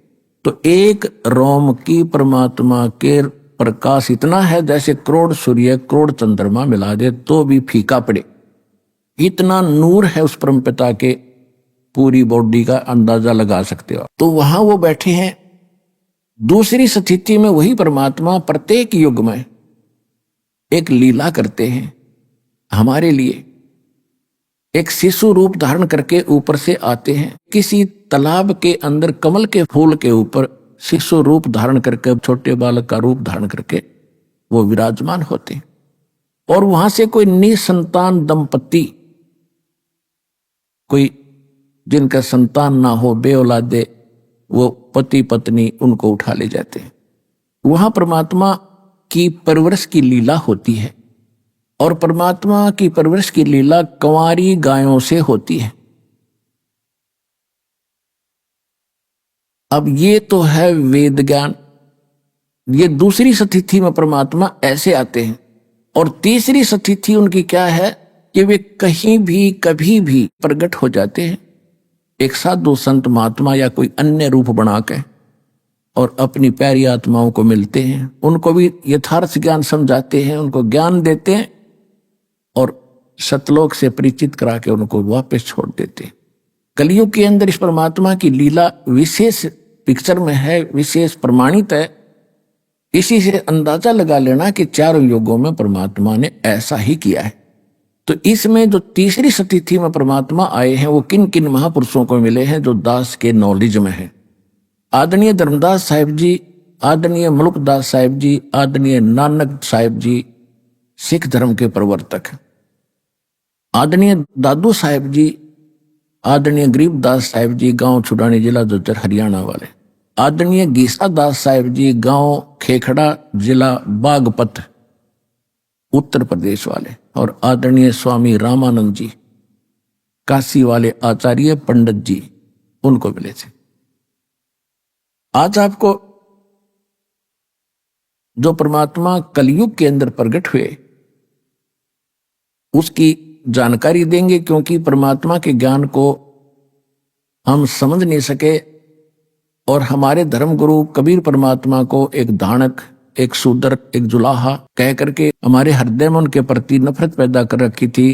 तो एक रोम की परमात्मा के प्रकाश इतना है जैसे करोड़ सूर्य करोड़ चंद्रमा मिला दे तो भी फीका पड़े, इतना नूर है उस परमपिता के, पूरी बॉडी का अंदाजा लगा सकते हो। तो वहां वो बैठे हैं। दूसरी स्थिति में वही परमात्मा प्रत्येक युग में एक लीला करते हैं हमारे लिए। एक शिशु रूप धारण करके ऊपर से आते हैं, किसी तालाब के अंदर कमल के फूल के ऊपर शिशु रूप धारण करके, छोटे बालक का रूप धारण करके वो विराजमान होते हैं। और वहां से कोई निसंतान दंपति, कोई जिनका संतान ना हो, बेऔलादे, वो पति पत्नी उनको उठा ले जाते हैं। वहां परमात्मा की परवरिश की लीला होती है, और परमात्मा की परवरिश की लीला कंवारी गायों से होती है। अब ये तो है वेद ज्ञान। ये दूसरी स्थिति में परमात्मा ऐसे आते हैं। और तीसरी स्थिति उनकी क्या है कि वे कहीं भी कभी भी प्रकट हो जाते हैं, एक साधु संत महात्मा या कोई अन्य रूप बना के, और अपनी प्यारी आत्माओं को मिलते हैं, उनको भी यथार्थ ज्ञान समझाते हैं, उनको ज्ञान देते हैं और सतलोक से परिचित करा के उनको वापस छोड़ देते हैं। कलियुग के अंदर इस परमात्मा की लीला विशेष पिक्चर में है, विशेष प्रमाणित है। इसी से अंदाजा लगा लेना कि चारों युगों में परमात्मा ने ऐसा ही किया है। तो इसमें जो तीसरी स्थिति में परमात्मा आए हैं वो किन किन महापुरुषों को मिले हैं जो दास के नॉलेज में है। आदरणीय धर्मदास साहिब जी, आदरणीय मुल्कदास साहिब जी, आदरणीय नानक साहिब जी सिख धर्म के प्रवर्तक, आदरणीय दादू साहिब जी, आदरणीय गरीबदास साहिब जी गांव छुड़ानी जिला जोतर हरियाणा वाले, आदरणीय गीसा दास साहिब जी गांव खेखड़ा जिला बागपत उत्तर प्रदेश वाले, और आदरणीय स्वामी रामानंद जी काशी वाले आचार्य पंडित जी उनको मिले थे। आज आपको जो परमात्मा कलयुग के अंदर प्रकट हुए उसकी जानकारी देंगे, क्योंकि परमात्मा के ज्ञान को हम समझ नहीं सके। और हमारे धर्मगुरु कबीर परमात्मा को एक धानक, एक शूद्र, एक जुलाहा कह करके हमारे हृदय में उनके प्रति नफरत पैदा कर रखी थी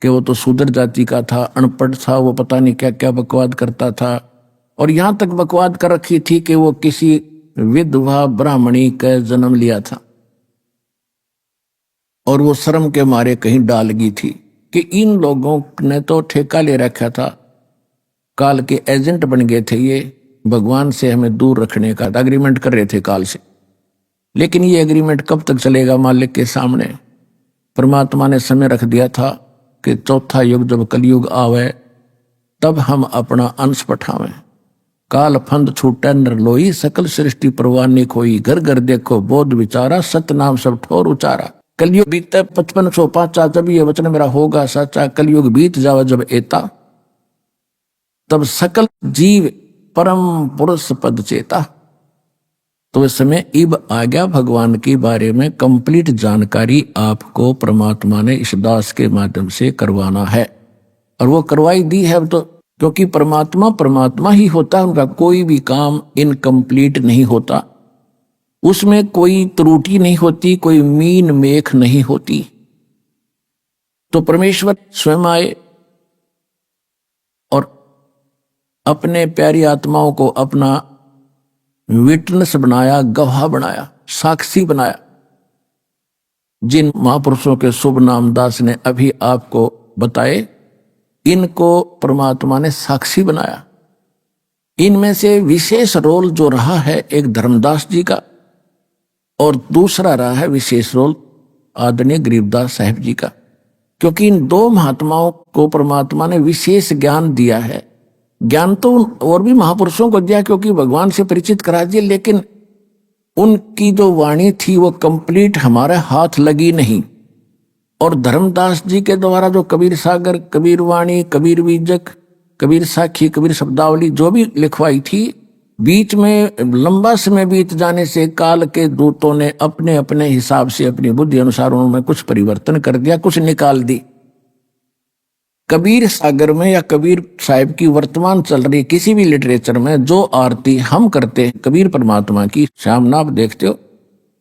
कि वो तो शूद्र जाति का था, अनपढ़ था, वो पता नहीं क्या क्या बकवाद करता था। और यहां तक बकवाद कर रखी थी कि वो किसी विधवा ब्राह्मणी का जन्म लिया था, और वो शर्म के मारे कहीं डाल गई थी कि इन लोगों ने तो ठेका ले रखा था, काल के एजेंट बन गए थे, ये भगवान से हमें दूर रखने का एग्रीमेंट कर रहे थे काल से। लेकिन ये एग्रीमेंट कब तक चलेगा मालिक के सामने? परमात्मा ने समय रख दिया था कि चौथा युग जब कलयुग आवे तब हम अपना अंश पठावें। काल फंद छूटे नर लोई, सकल सृष्टि परवानी खोई, घर घर देखो बोध विचारा, सत नाम सब ठोर उचारा। कलयुग बीते 5505 जब ये वचन मेरा होगा सच्चा, कलयुग बीत जावे जब एता, तब सकल जीव परम पुरुष पद चेता। तो इस समय इब आ गया भगवान के बारे में कंप्लीट जानकारी आपको परमात्मा ने इस दास के माध्यम से करवाना है, और वो करवाई दी है। तो क्योंकि परमात्मा परमात्मा ही होता है, उनका कोई भी काम इनकम्प्लीट नहीं होता, उसमें कोई त्रुटि नहीं होती, कोई मीन मेख नहीं होती। तो परमेश्वर स्वयं आए और अपने प्यारी आत्माओं को अपना विटनेस बनाया, गवाह बनाया, साक्षी बनाया। जिन महापुरुषों के शुभ नाम दास ने अभी आपको बताए, इनको परमात्मा ने साक्षी बनाया। इनमें से विशेष रोल जो रहा है एक धर्मदास जी का, और दूसरा रहा है विशेष रोल आदरणीय गरीबदास साहिब जी का, क्योंकि इन दो महात्माओं को परमात्मा ने विशेष ज्ञान दिया है। ज्ञान तो और भी महापुरुषों को दिया क्योंकि भगवान से परिचित करा दिए, लेकिन उनकी जो वाणी थी वो कंप्लीट हमारे हाथ लगी नहीं। और धर्मदास जी के द्वारा जो कबीर सागर, कबीर वाणी, कबीर बीजक, कबीर साखी, कबीर शब्दावली जो भी लिखवाई थी, बीच में लंबा समय बीत जाने से काल के दूतों ने अपने अपने हिसाब से अपनी बुद्धि अनुसार उनमें कुछ परिवर्तन कर दिया, कुछ निकाल दी। कबीर सागर में या कबीर साहिब की वर्तमान चल रही किसी भी लिटरेचर में जो आरती हम करते हैं कबीर परमात्मा की, शाम आप देखते हो,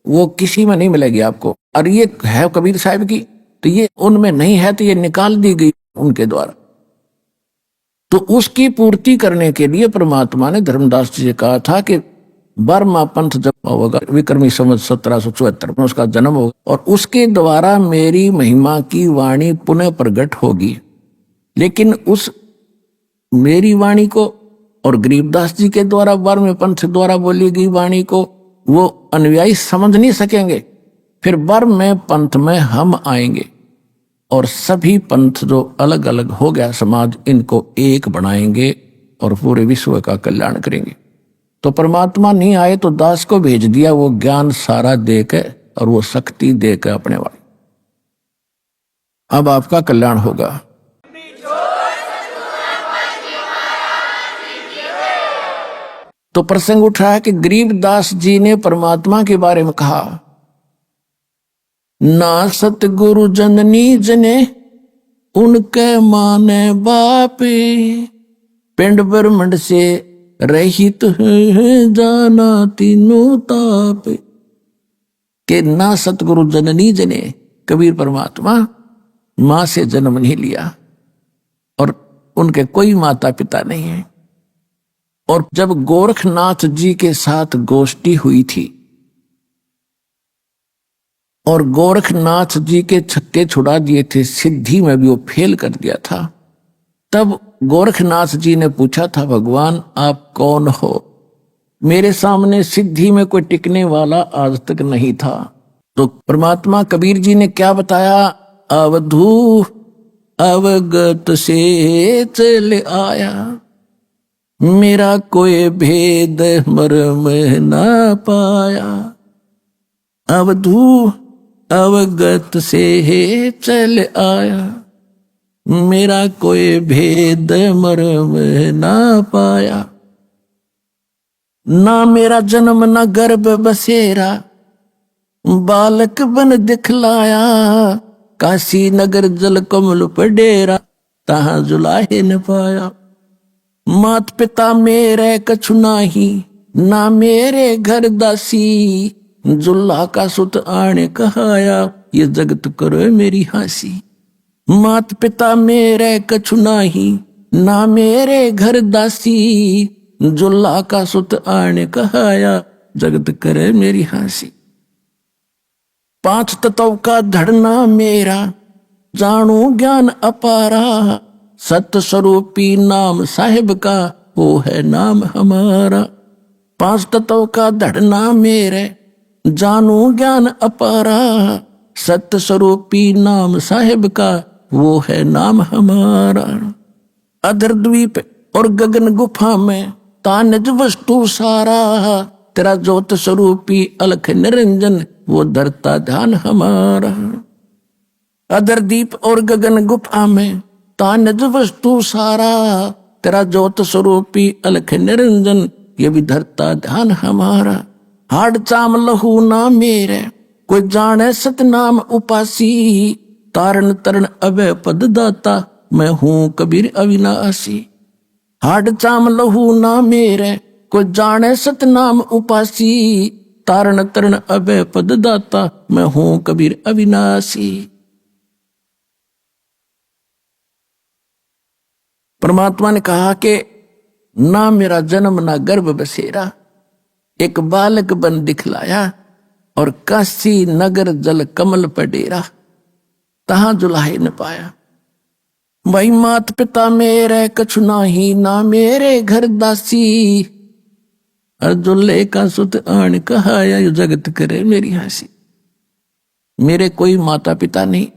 वो किसी में नहीं मिलेगी आपको। और ये है कबीर साहिब की, तो ये उनमें नहीं है, तो ये निकाल दी गई उनके द्वारा। तो उसकी पूर्ति करने के लिए परमात्मा ने धर्मदास जी से कहा था कि 12वां पंथ जब होगा, विक्रमी संवत 1774 में उसका जन्म होगा, और उसके द्वारा मेरी महिमा की वाणी पुनः प्रकट होगी। लेकिन उस मेरी वाणी को और गरीबदास जी के द्वारा 12वें पंथ द्वारा बोली गई वाणी को वो अनुयायी समझ नहीं सकेंगे। फिर 12वें पंथ में हम आएंगे और सभी पंथ जो अलग अलग हो गया समाज, इनको एक बनाएंगे और पूरे विश्व का कल्याण करेंगे। तो परमात्मा नहीं आए तो दास को भेज दिया, वो ज्ञान सारा देकर और वो शक्ति देकर अपने वाले। अब आपका कल्याण होगा। तो प्रसंग उठा है कि गरीबदास जी ने परमात्मा के बारे में कहा, ना सतगुरु जननी जने उनके माने बापे, पिंड ब्रह्मंड से रहित जाना तीनों तापे। के ना सतगुरु जननी जने, कबीर परमात्मा मां से जन्म नहीं लिया और उनके कोई माता पिता नहीं है। और जब गोरखनाथ जी के साथ गोष्ठी हुई थी और गोरखनाथ जी के छक्के छुड़ा दिए थे, सिद्धि में भी वो फेल कर दिया था, तब गोरखनाथ जी ने पूछा था, भगवान आप कौन हो? मेरे सामने सिद्धि में कोई टिकने वाला आज तक नहीं था। तो परमात्मा कबीर जी ने क्या बताया, अवधू अवगत से चले आया, मेरा कोई भेद मर्म न पाया। अवधू अवगत से चल आया, मेरा कोई भेद मर्म न पाया। ना मेरा जन्म न गर्भ बसेरा, बालक बन दिखलाया, काशी नगर जल कमल पडेरा, तहां जुलाहे न पाया। मात पिता मेरे कछु नाही, ना मेरे घर दासी, जुल्ला का सुत आने कहाया, ये जगत करो मेरी हासी। मात पिता मेरे कछु नाही, ना मेरे घर दासी, जुल्ला का सुत आने कहाया, जगत करे मेरी हासी। 5 तत्व का धड़ना मेरा, जानू ज्ञान अपारा, सत्य स्वरूपी नाम साहिब का, वो है नाम हमारा। 5 तत्व का धड़ना मेरे, जानू ज्ञान अपारा, सत्य स्वरूपी नाम साहिब का, वो है नाम हमारा। अधर द्वीप और गगन गुफा में तानज वस्तु सारा, तेरा ज्योत स्वरूपी अलख निरंजन, वो धरता ध्यान हमारा। अधर दीप और गगन गुफा में तानज वस्तु सारा, तेरा ज्योत स्वरूपी अलख निरंजन, ये भी धरता ध्यान हमारा। हाड चाम लहू ना मेरे, कोई जाने सतनाम उपासी, तारण तरण अभय पद दाता, मैं हूं कबीर अविनाशी। हाड चाम लहू ना मेरे, कोई जाने सतनाम उपासी, तारण तरण अभय पद दाता, मैं हूं कबीर अविनाशी। परमात्मा ने कहा कि ना मेरा जन्म ना गर्भ बसेरा, एक बालक बन दिखलाया, और काशी नगर जल कमल पडेरा, तहां जुलाहे न पाया। भाई मात पिता मेरे कछु नाही, ना मेरे घर दासी, अर्जुले का सुत आन कहाया, यो जगत करे मेरी हासी। मेरे कोई माता पिता नहीं,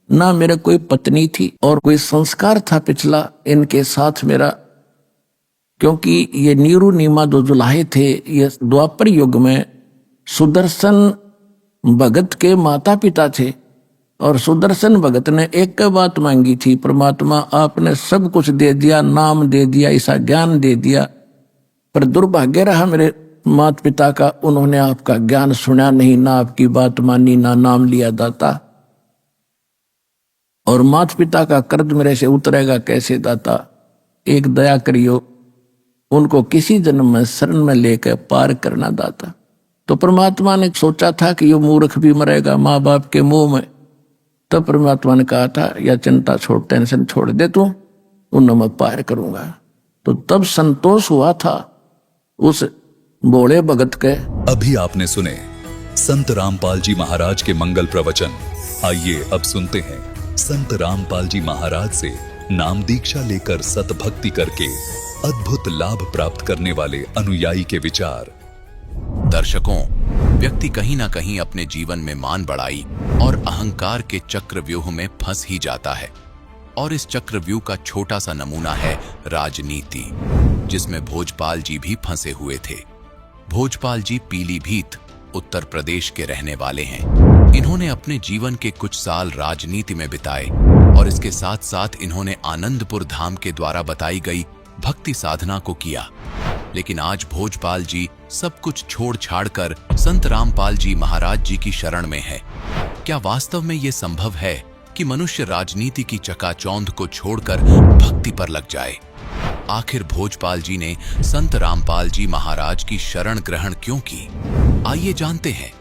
ना मेरा कोई पत्नी थी, और कोई संस्कार था पिछला इनके साथ मेरा, क्योंकि ये नीरू नीमा दो जुलाहे थे, ये द्वापर युग में सुदर्शन भगत के माता पिता थे। और सुदर्शन भगत ने एक बात मांगी थी, परमात्मा आपने सब कुछ दे दिया, नाम दे दिया, ऐसा ज्ञान दे दिया, पर दुर्भाग्य रहा मेरे माता पिता का, उन्होंने आपका ज्ञान सुना नहीं, ना आपकी बात मानी, ना नाम लिया दाता। और माता पिता का कर्ज मेरे से उतरेगा कैसे दाता, एक दया करियो, उनको किसी जन्म में शरण में लेकर पार करना दाता। तो परमात्मा ने सोचा था कि ये मूर्ख भी मरेगा माँ बाप के मुंह में, तब परमात्मा ने कहा था या चिंता छोड़, टेंशन छोड़ दे तू, उन्हें मैं पार करूंगा। तो तब संतोष हुआ था उस भोले भगत के। अभी आपने सुने संत रामपाल जी महाराज के मंगल प्रवचन। आइए अब सुनते हैं संत रामपाल जी महाराज से नाम दीक्षा लेकर सतभक्ति करके अद्भुत लाभ प्राप्त करने वाले अनुयायी के विचार। दर्शकों, व्यक्ति कहीं ना कहीं अपने जीवन में मान बढ़ाई और अहंकार के चक्रव्यूह में फंस ही जाता है। और इस चक्रव्यूह का छोटा सा नमूना है राजनीति, जिसमें भोजपाल जी भी फंसे हुए थे। भोजपाल जी पीलीभीत, उत्तर प्रदेश के रहने वाले हैं। इन्होंने अपने जीवन के कुछ साल राजनीति में बिताए और इसके साथ साथ इन्होंने आनंदपुर धाम के द्वारा बताई गई भक्ति साधना को किया। लेकिन आज भोजपाल जी सब कुछ छोड़ छाड़ कर संत रामपाल जी महाराज जी की शरण में है। क्या वास्तव में ये संभव है कि मनुष्य राजनीति की चकाचौंध को छोड़कर भक्ति पर लग जाए? आखिर भोजपाल जी ने संत रामपाल जी महाराज की शरण ग्रहण क्यों की? आइए जानते हैं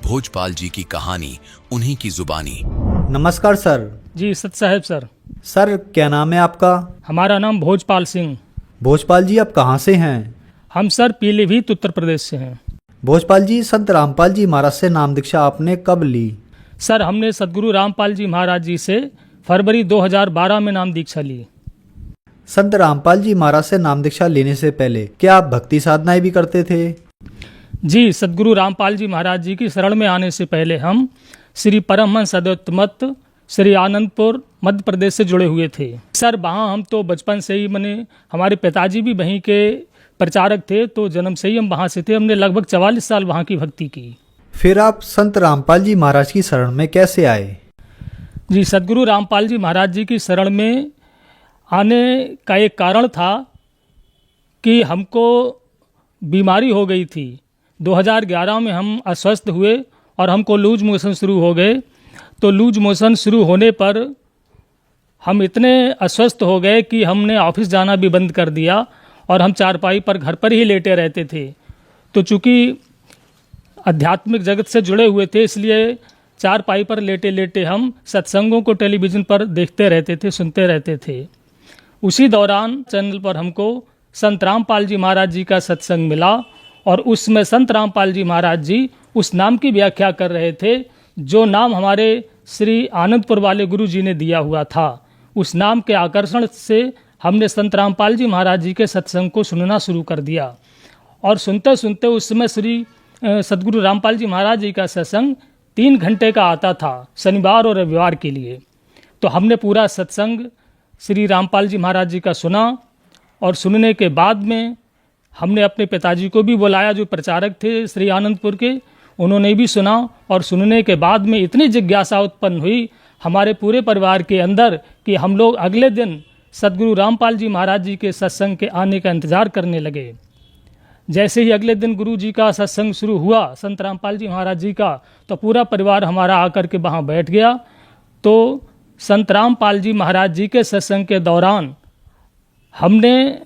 भोजपाल जी की कहानी उन्हीं की जुबानी। नमस्कार सर। जी सत साहब सर। सर क्या नाम है आपका? हमारा नाम भोजपाल सिंह। भोजपाल जी आप कहाँ से हैं? हम सर पीलीभीत उत्तर प्रदेश से हैं। भोजपाल जी संत रामपाल जी महाराज से नाम दीक्षा आपने कब ली? सर हमने सदगुरु रामपाल जी महाराज जी से फरवरी 2012 में नाम दीक्षा ली। संत रामपाल जी महाराज से नाम दीक्षा लेने से पहले क्या आप भक्ति साधनाएं भी करते थे? जी, सदगुरु रामपाल जी महाराज जी की शरण में आने से पहले हम श्री परमहंस अद्वैत मत श्री आनंदपुर मध्य प्रदेश से जुड़े हुए थे। सर वहाँ हम तो बचपन से ही, मैंने हमारे पिताजी भी वहीं के प्रचारक थे, तो जन्म से ही हम वहाँ से थे। हमने लगभग 44 साल वहाँ की भक्ति की। फिर आप संत रामपाल जी महाराज की शरण में कैसे आए? जी, सदगुरु रामपाल जी महाराज जी की शरण में आने का एक कारण था कि हमको बीमारी हो गई थी। 2011 में हम अस्वस्थ हुए और हमको लूज मोशन शुरू हो गए। तो लूज मोशन शुरू होने पर हम इतने अस्वस्थ हो गए कि हमने ऑफिस जाना भी बंद कर दिया और हम चारपाई पर घर पर ही लेटे रहते थे। तो चूँकि आध्यात्मिक जगत से जुड़े हुए थे, इसलिए चारपाई पर लेटे लेटे हम सत्संगों को टेलीविज़न पर देखते रहते थे, सुनते रहते थे। उसी दौरान चैनल पर हमको संत रामपाल जी महाराज जी का सत्संग मिला और उसमें संत रामपाल जी महाराज जी उस नाम की व्याख्या कर रहे थे जो नाम हमारे श्री आनंदपुर वाले गुरु जी ने दिया हुआ था। उस नाम के आकर्षण से हमने संत रामपाल जी महाराज जी के सत्संग को सुनना शुरू कर दिया और सुनते सुनते उस समय श्री सदगुरु रामपाल जी महाराज जी का सत्संग 3 घंटे का आता था, शनिवार और रविवार के लिए। तो हमने पूरा सत्संग श्री रामपाल जी महाराज जी का सुना और सुनने के बाद में हमने अपने पिताजी को भी बुलाया जो प्रचारक थे श्री आनंदपुर के, उन्होंने भी सुना। और सुनने के बाद में इतनी जिज्ञासा उत्पन्न हुई हमारे पूरे परिवार के अंदर कि हम लोग अगले दिन सदगुरु रामपाल जी महाराज जी के सत्संग के आने का इंतज़ार करने लगे। जैसे ही अगले दिन गुरु जी का सत्संग शुरू हुआ संत रामपाल जी महाराज जी का, तो पूरा परिवार हमारा आकर के वहाँ बैठ गया। तो संत रामपाल जी महाराज जी के सत्संग के दौरान हमने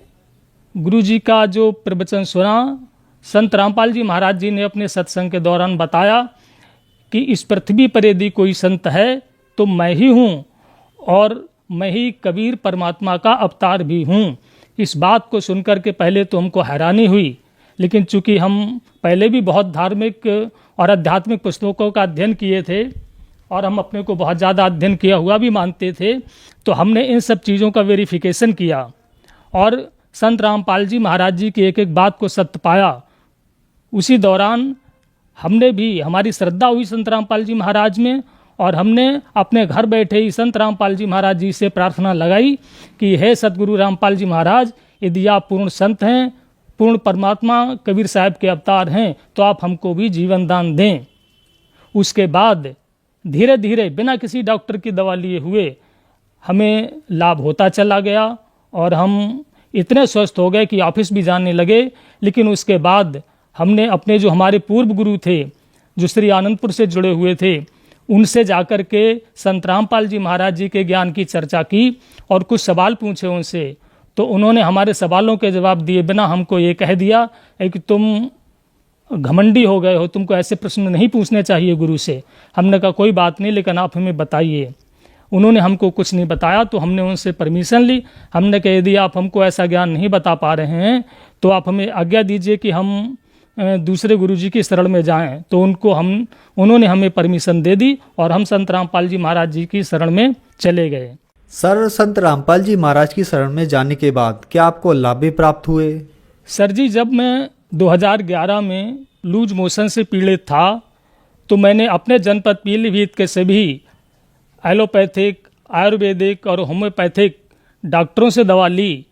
गुरु जी का जो प्रवचन सुना। संत रामपाल जी महाराज जी ने अपने सत्संग के दौरान बताया कि इस पृथ्वी पर यदि कोई संत है तो मैं ही हूँ और मैं ही कबीर परमात्मा का अवतार भी हूँ। इस बात को सुनकर के पहले तो हमको हैरानी हुई, लेकिन चूंकि हम पहले भी बहुत धार्मिक और आध्यात्मिक पुस्तकों का अध्ययन किए थे और हम अपने को बहुत ज़्यादा अध्ययन किया हुआ भी मानते थे, तो हमने इन सब चीज़ों का वेरिफिकेशन किया और संत रामपाल जी महाराज जी की एक एक बात को सत्य पाया। उसी दौरान हमने भी, हमारी श्रद्धा हुई संत रामपाल जी महाराज में और हमने अपने घर बैठे ही संत रामपाल जी महाराज जी से प्रार्थना लगाई कि हे सदगुरु रामपाल जी महाराज, यदि आप पूर्ण संत हैं, पूर्ण परमात्मा कबीर साहब के अवतार हैं, तो आप हमको भी जीवन दान दें। उसके बाद धीरे धीरे बिना किसी डॉक्टर की दवा लिए हुए हमें लाभ होता चला गया और हम इतने स्वस्थ हो गए कि ऑफिस भी जाने लगे। लेकिन उसके बाद हमने अपने जो हमारे पूर्व गुरु थे, जो श्री आनंदपुर से जुड़े हुए थे, उनसे जाकर के संत रामपाल जी महाराज जी के ज्ञान की चर्चा की और कुछ सवाल पूछे उनसे। तो उन्होंने हमारे सवालों के जवाब दिए बिना हमको ये कह दिया है कि तुम घमंडी हो गए हो, तुमको ऐसे प्रश्न नहीं पूछने चाहिए गुरु से। हमने कहा कोई बात नहीं, लेकिन आप हमें बताइए। उन्होंने हमको कुछ नहीं बताया, तो हमने उनसे परमिशन ली। हमने कह दिया आप हमको ऐसा ज्ञान नहीं बता पा रहे हैं तो आप हमें आज्ञा दीजिए कि हम दूसरे गुरुजी की शरण में जाएं। तो उन्होंने हमें परमिशन दे दी और हम संत रामपाल जी महाराज जी की शरण में चले गए। सर, संत रामपाल जी महाराज की शरण में जाने के बाद क्या आपको लाभ भी प्राप्त हुए? सर जी, जब मैं 2011 में लूज मोशन से पीड़ित था तो मैंने अपने जनपद पीलीभीत के सभी एलोपैथिक, आयुर्वेदिक और होम्योपैथिक डॉक्टरों से दवा ली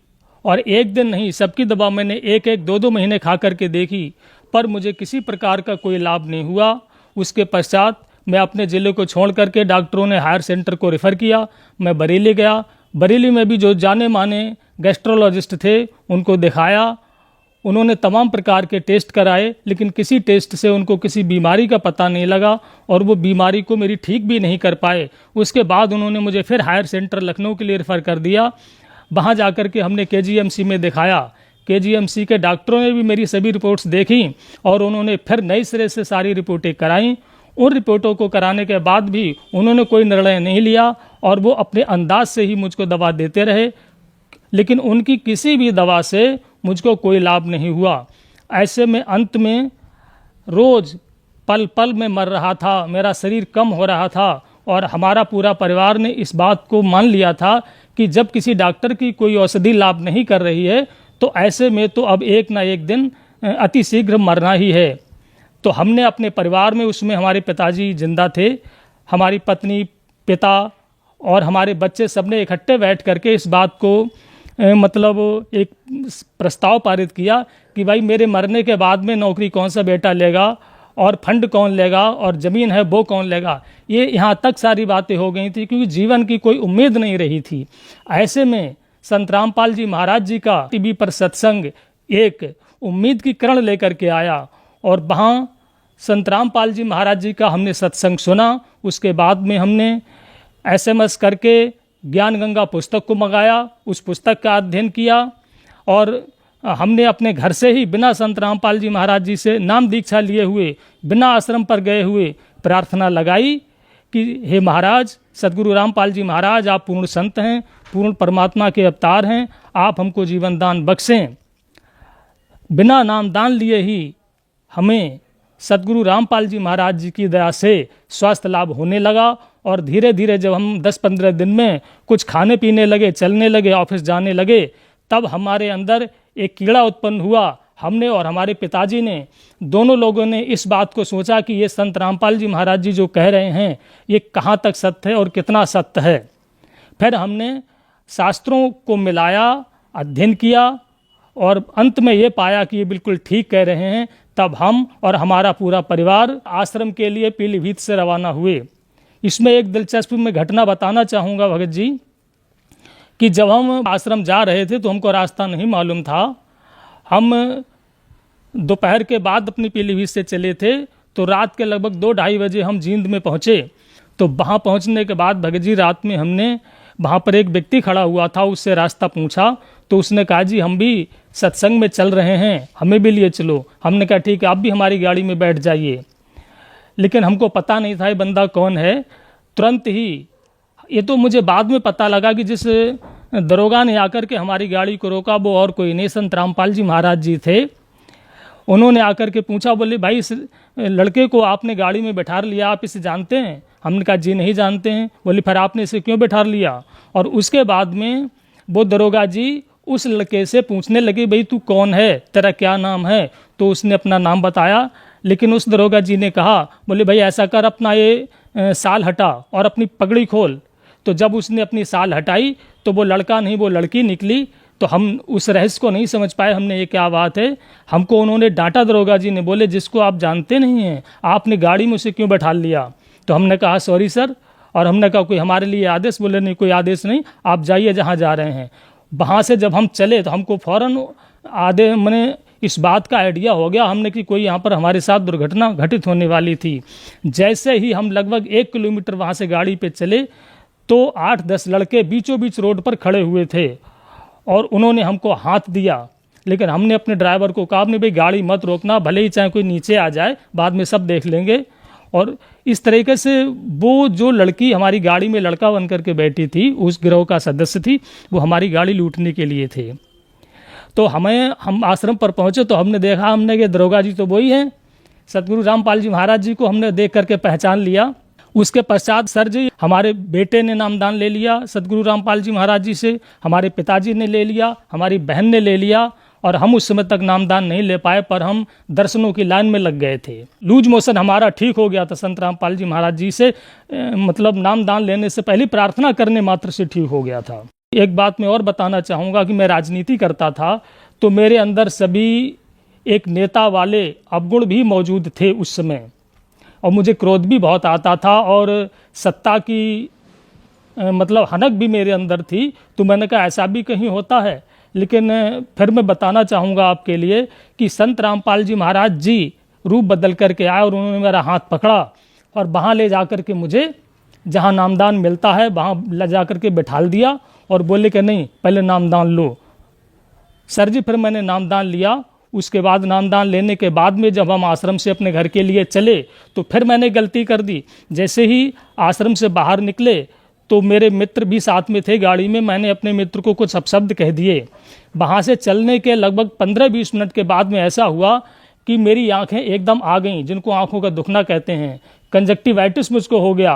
और एक दिन नहीं, सबकी दवा मैंने एक 2 महीने खा करके देखी, पर मुझे किसी प्रकार का कोई लाभ नहीं हुआ। उसके पश्चात मैं अपने ज़िले को छोड़ करके डॉक्टरों ने हायर सेंटर को रेफ़र किया। मैं बरेली गया। बरेली में भी जो जाने माने गैस्ट्रोलॉजिस्ट थे उनको दिखाया। उन्होंने तमाम प्रकार के टेस्ट कराए, लेकिन किसी टेस्ट से उनको किसी बीमारी का पता नहीं लगा और वो बीमारी को मेरी ठीक भी नहीं कर पाए। उसके बाद उन्होंने मुझे फिर हायर सेंटर लखनऊ के लिए रेफ़र कर दिया। वहाँ जाकर के हमने KGMC में दिखाया। KGMC के डॉक्टरों ने भी मेरी सभी रिपोर्ट्स देखी और उन्होंने फिर नए सिरे से सारी रिपोर्टें कराईं। उन रिपोर्टों को कराने के बाद भी उन्होंने कोई निर्णय नहीं लिया और वो अपने अंदाज से ही मुझको दवा देते रहे, लेकिन उनकी किसी भी दवा से मुझको कोई लाभ नहीं हुआ। ऐसे में अंत में रोज़ पल पल में मर रहा था, मेरा शरीर कम हो रहा था और हमारा पूरा परिवार ने इस बात को मान लिया था कि जब किसी डॉक्टर की कोई औषधि लाभ नहीं कर रही है तो ऐसे में तो अब एक ना एक दिन अति शीघ्र मरना ही है। तो हमने अपने परिवार में, उसमें हमारे पिताजी जिंदा थे, हमारी पत्नी, पिता और हमारे बच्चे, सबने इकट्ठे बैठ करके इस बात को मतलब एक प्रस्ताव पारित किया कि भाई मेरे मरने के बाद में नौकरी कौन सा बेटा लेगा और फंड कौन लेगा और ज़मीन है वो कौन लेगा। ये यहाँ तक सारी बातें हो गई थी क्योंकि जीवन की कोई उम्मीद नहीं रही थी। ऐसे में संत रामपाल जी महाराज जी का टीवी पर सत्संग एक उम्मीद की किरण लेकर के आया और वहाँ संत रामपाल जी महाराज जी का हमने सत्संग सुना। उसके बाद में हमने SMS करके ज्ञान गंगा पुस्तक को मंगाया, उस पुस्तक का अध्ययन किया और हमने अपने घर से ही बिना संत रामपाल जी महाराज जी से नाम दीक्षा लिए हुए, बिना आश्रम पर गए हुए प्रार्थना लगाई कि हे महाराज, सदगुरु रामपाल जी महाराज, आप पूर्ण संत हैं, पूर्ण परमात्मा के अवतार हैं, आप हमको जीवन दान बख्शें। बिना नाम दान लिए ही हमें सदगुरु रामपाल जी महाराज जी की दया से स्वास्थ्य लाभ होने लगा और धीरे धीरे जब हम 10-15 दिन में कुछ खाने पीने लगे, चलने लगे, ऑफिस जाने लगे, तब हमारे अंदर एक कीड़ा उत्पन्न हुआ। हमने और हमारे पिताजी ने, दोनों लोगों ने इस बात को सोचा कि ये संत रामपाल जी महाराज जी जो कह रहे हैं ये कहाँ तक सत्य है और कितना सत्य है। फिर हमने शास्त्रों को मिलाया, अध्ययन किया और अंत में ये पाया कि ये बिल्कुल ठीक कह रहे हैं। तब हम और हमारा पूरा परिवार आश्रम के लिए पीलीभीत से रवाना हुए। इसमें एक दिलचस्प मैं घटना बताना चाहूँगा भगत जी कि जब हम आश्रम जा रहे थे तो हमको रास्ता नहीं मालूम था। हम दोपहर के बाद अपनी पीलीभीत से चले थे तो रात के लगभग 2-2:30 बजे हम जींद में पहुँचे। तो वहाँ पहुँचने के बाद भगत जी रात में हमने वहाँ पर एक व्यक्ति खड़ा हुआ था, उससे रास्ता पूछा तो उसने कहा जी हम भी सत्संग में चल रहे हैं, हमें भी लिए चलो। हमने कहा ठीक है, आप भी हमारी गाड़ी में बैठ जाइए। लेकिन हमको पता नहीं था ये बंदा कौन है। तुरंत ही, ये तो मुझे बाद में पता लगा कि जिस दरोगा ने आकर के हमारी गाड़ी को रोका वो और कोई नहीं, संत रामपाल जी महाराज जी थे। उन्होंने आकर के पूछा, बोले भाई इस लड़के को आपने गाड़ी में बैठा लिया, आप इसे जानते हैं? हमने कहा जी नहीं जानते हैं। बोले फिर आपने इसे क्यों बैठा लिया? और उसके बाद में वो दरोगा जी उस लड़के से पूछने लगे भाई तू कौन है, तेरा क्या नाम है? तो उसने अपना नाम बताया। लेकिन उस दरोगा जी ने कहा, बोले भाई ऐसा कर, अपना ये साल हटा और अपनी पगड़ी खोल। तो जब उसने अपनी साल हटाई तो वो लड़का नहीं वो लड़की निकली। तो हम उस रहस्य को नहीं समझ पाए, हमने ये क्या बात है। हमको उन्होंने डांटा दरोगा जी ने, बोले जिसको आप जानते नहीं हैं आपने गाड़ी में उसे क्यों बैठा लिया? तो हमने कहा सॉरी सर। और हमने कहा कोई हमारे लिए आदेश? बोले नहीं कोई आदेश नहीं, आप जाइए जहाँ जा रहे हैं। वहाँ से जब हम चले तो हमको फौरन आधे मैंने इस बात का आइडिया हो गया हमने कि कोई यहाँ पर हमारे साथ दुर्घटना घटित होने वाली थी। जैसे ही हम लगभग 1 किलोमीटर वहाँ से गाड़ी पे चले तो 8-10 लड़के बीचों बीच रोड पर खड़े हुए थे और उन्होंने हमको हाथ दिया, लेकिन हमने अपने ड्राइवर को कहा नहीं भाई गाड़ी मत रोकना, भले ही चाहे कोई नीचे आ जाए, बाद में सब देख लेंगे। और इस तरीके से वो जो लड़की हमारी गाड़ी में लड़का बन करके बैठी थी, उस गिरोह का सदस्य थी, वो हमारी गाड़ी लूटने के लिए थे। तो हम आश्रम पर पहुँचे तो हमने देखा, हमने कि दरोगा जी तो वही हैं, सतगुरु रामपाल जी महाराज जी को हमने देख करके पहचान लिया। उसके पश्चात सर जी हमारे बेटे ने नामदान ले लिया सतगुरु रामपाल जी महाराज जी से, हमारे पिताजी ने ले लिया, हमारी बहन ने ले लिया, और हम उस समय तक नामदान नहीं ले पाए, पर हम दर्शनों की लाइन में लग गए थे। लूज मोशन हमारा ठीक हो गया था संत रामपाल जी महाराज जी से, मतलब नामदान लेने से पहले प्रार्थना करने मात्र से ठीक हो गया था। एक बात मैं और बताना चाहूँगा कि मैं राजनीति करता था तो मेरे अंदर सभी एक नेता वाले अवगुण भी मौजूद थे उस समय, और मुझे क्रोध भी बहुत आता था और सत्ता की मतलब हनक भी मेरे अंदर थी। तो मैंने कहा ऐसा भी कहीं होता है। लेकिन फिर मैं बताना चाहूँगा आपके लिए कि संत रामपाल जी महाराज जी रूप बदल करके आए और उन्होंने मेरा हाथ पकड़ा और वहाँ ले जा कर के मुझे जहाँ नामदान मिलता है वहाँ ले जा कर के बैठाल दिया और बोले कि नहीं पहले नामदान लो। सर जी फिर मैंने नामदान लिया। उसके बाद नामदान लेने के बाद में जब हम आश्रम से अपने घर के लिए चले तो फिर मैंने गलती कर दी। जैसे ही आश्रम से बाहर निकले तो मेरे मित्र भी साथ में थे गाड़ी में, मैंने अपने मित्र को कुछ अपशब्द कह दिए। वहाँ से चलने के लगभग 15-20 मिनट के बाद में ऐसा हुआ कि मेरी आंखें एकदम आ गईं, जिनको आंखों का दुखना कहते हैं। कंजक्टिवाइटिस मुझको हो गया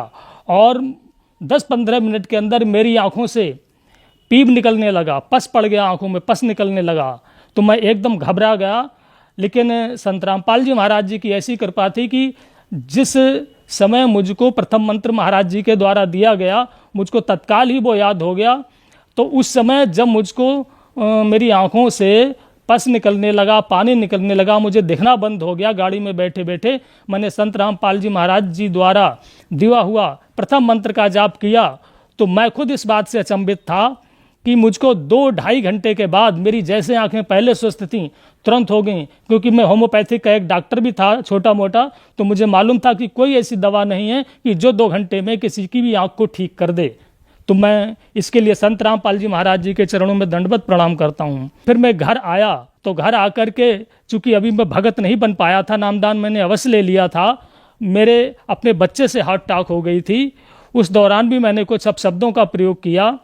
और 10-15 मिनट के अंदर मेरी आंखों से पीप निकलने लगा, पस पड़ गया, आंखों में पस निकलने लगा। तो मैं एकदम घबरा गया। लेकिन संत रामपाल जी महाराज जी की ऐसी कृपा थी कि जिस समय मुझको प्रथम मंत्र महाराज जी के द्वारा दिया गया मुझको तत्काल ही वो याद हो गया। तो उस समय जब मुझको मेरी आंखों से पस निकलने लगा, पानी निकलने लगा, मुझे दिखना बंद हो गया, गाड़ी में बैठे बैठे मैंने संत रामपाल जी महाराज जी द्वारा दिया हुआ प्रथम मंत्र का जाप किया। तो मैं खुद इस बात से अचंभित था कि मुझको 2-2.5 घंटे के बाद मेरी जैसे आंखें पहले स्वस्थ थीं तुरंत हो गई। क्योंकि मैं होम्योपैथिक का एक डॉक्टर भी था छोटा मोटा, तो मुझे मालूम था कि कोई ऐसी दवा नहीं है कि जो 2 घंटे में किसी की भी आंख को ठीक कर दे। तो मैं इसके लिए संत रामपाल जी महाराज जी के चरणों में दंडवत प्रणाम करता हूँ। फिर मैं घर आया तो घर आकर के चूंकि अभी मैं भगत नहीं बन पाया था, नामदान मैंने अवश्य ले लिया था, मेरे अपने बच्चे से हार्ट अटैक हो गई थी। उस दौरान भी मैंने कुछ अपशब्दों का प्रयोग किया।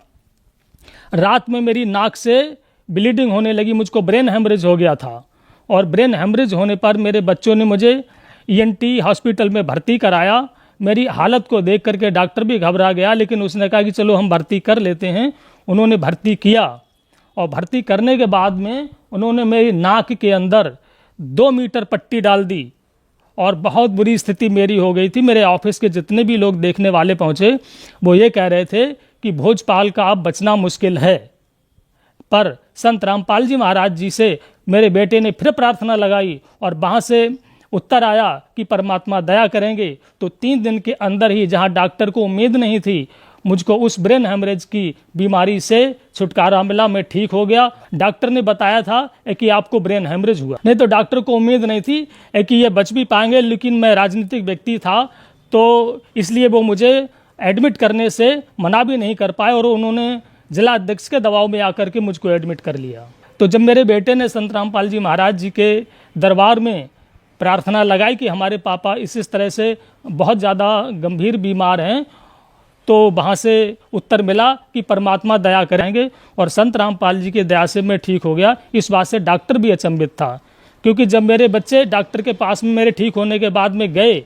रात में मेरी नाक से ब्लीडिंग होने लगी, मुझको ब्रेन हेमरेज हो गया था। और ब्रेन हेमरेज होने पर मेरे बच्चों ने मुझे ENT हॉस्पिटल में भर्ती कराया। मेरी हालत को देख करके डॉक्टर भी घबरा गया, लेकिन उसने कहा कि चलो हम भर्ती कर लेते हैं। उन्होंने भर्ती किया और भर्ती करने के बाद में उन्होंने मेरी नाक के अंदर 2 मीटर पट्टी डाल दी और बहुत बुरी स्थिति मेरी हो गई थी। मेरे ऑफिस के जितने भी लोग देखने वाले पहुँचे वो ये कह रहे थे कि भोजपाल का अब बचना मुश्किल है। पर संत रामपाल जी महाराज जी से मेरे बेटे ने फिर प्रार्थना लगाई और वहाँ से उत्तर आया कि परमात्मा दया करेंगे। तो 3 दिन के अंदर ही, जहाँ डॉक्टर को उम्मीद नहीं थी, मुझको उस ब्रेन हेमरेज की बीमारी से छुटकारा मिला, मैं ठीक हो गया। डॉक्टर ने बताया था कि आपको ब्रेन हेमरेज हुआ, नहीं तो डॉक्टर को उम्मीद नहीं थी कि ये बच भी पाएंगे। लेकिन मैं राजनीतिक व्यक्ति था तो इसलिए वो मुझे एडमिट करने से मना भी नहीं कर पाए और उन्होंने जिला अध्यक्ष के दबाव में आकर के मुझको एडमिट कर लिया। तो जब मेरे बेटे ने संत रामपाल जी महाराज जी के दरबार में प्रार्थना लगाई कि हमारे पापा इस तरह से बहुत ज़्यादा गंभीर बीमार हैं, तो वहाँ से उत्तर मिला कि परमात्मा दया करेंगे। और संत रामपाल जी की दया से मैं ठीक हो गया। इस बात से डॉक्टर भी अचंभित था, क्योंकि जब मेरे बच्चे डॉक्टर के पास में मेरे ठीक होने के बाद में गए,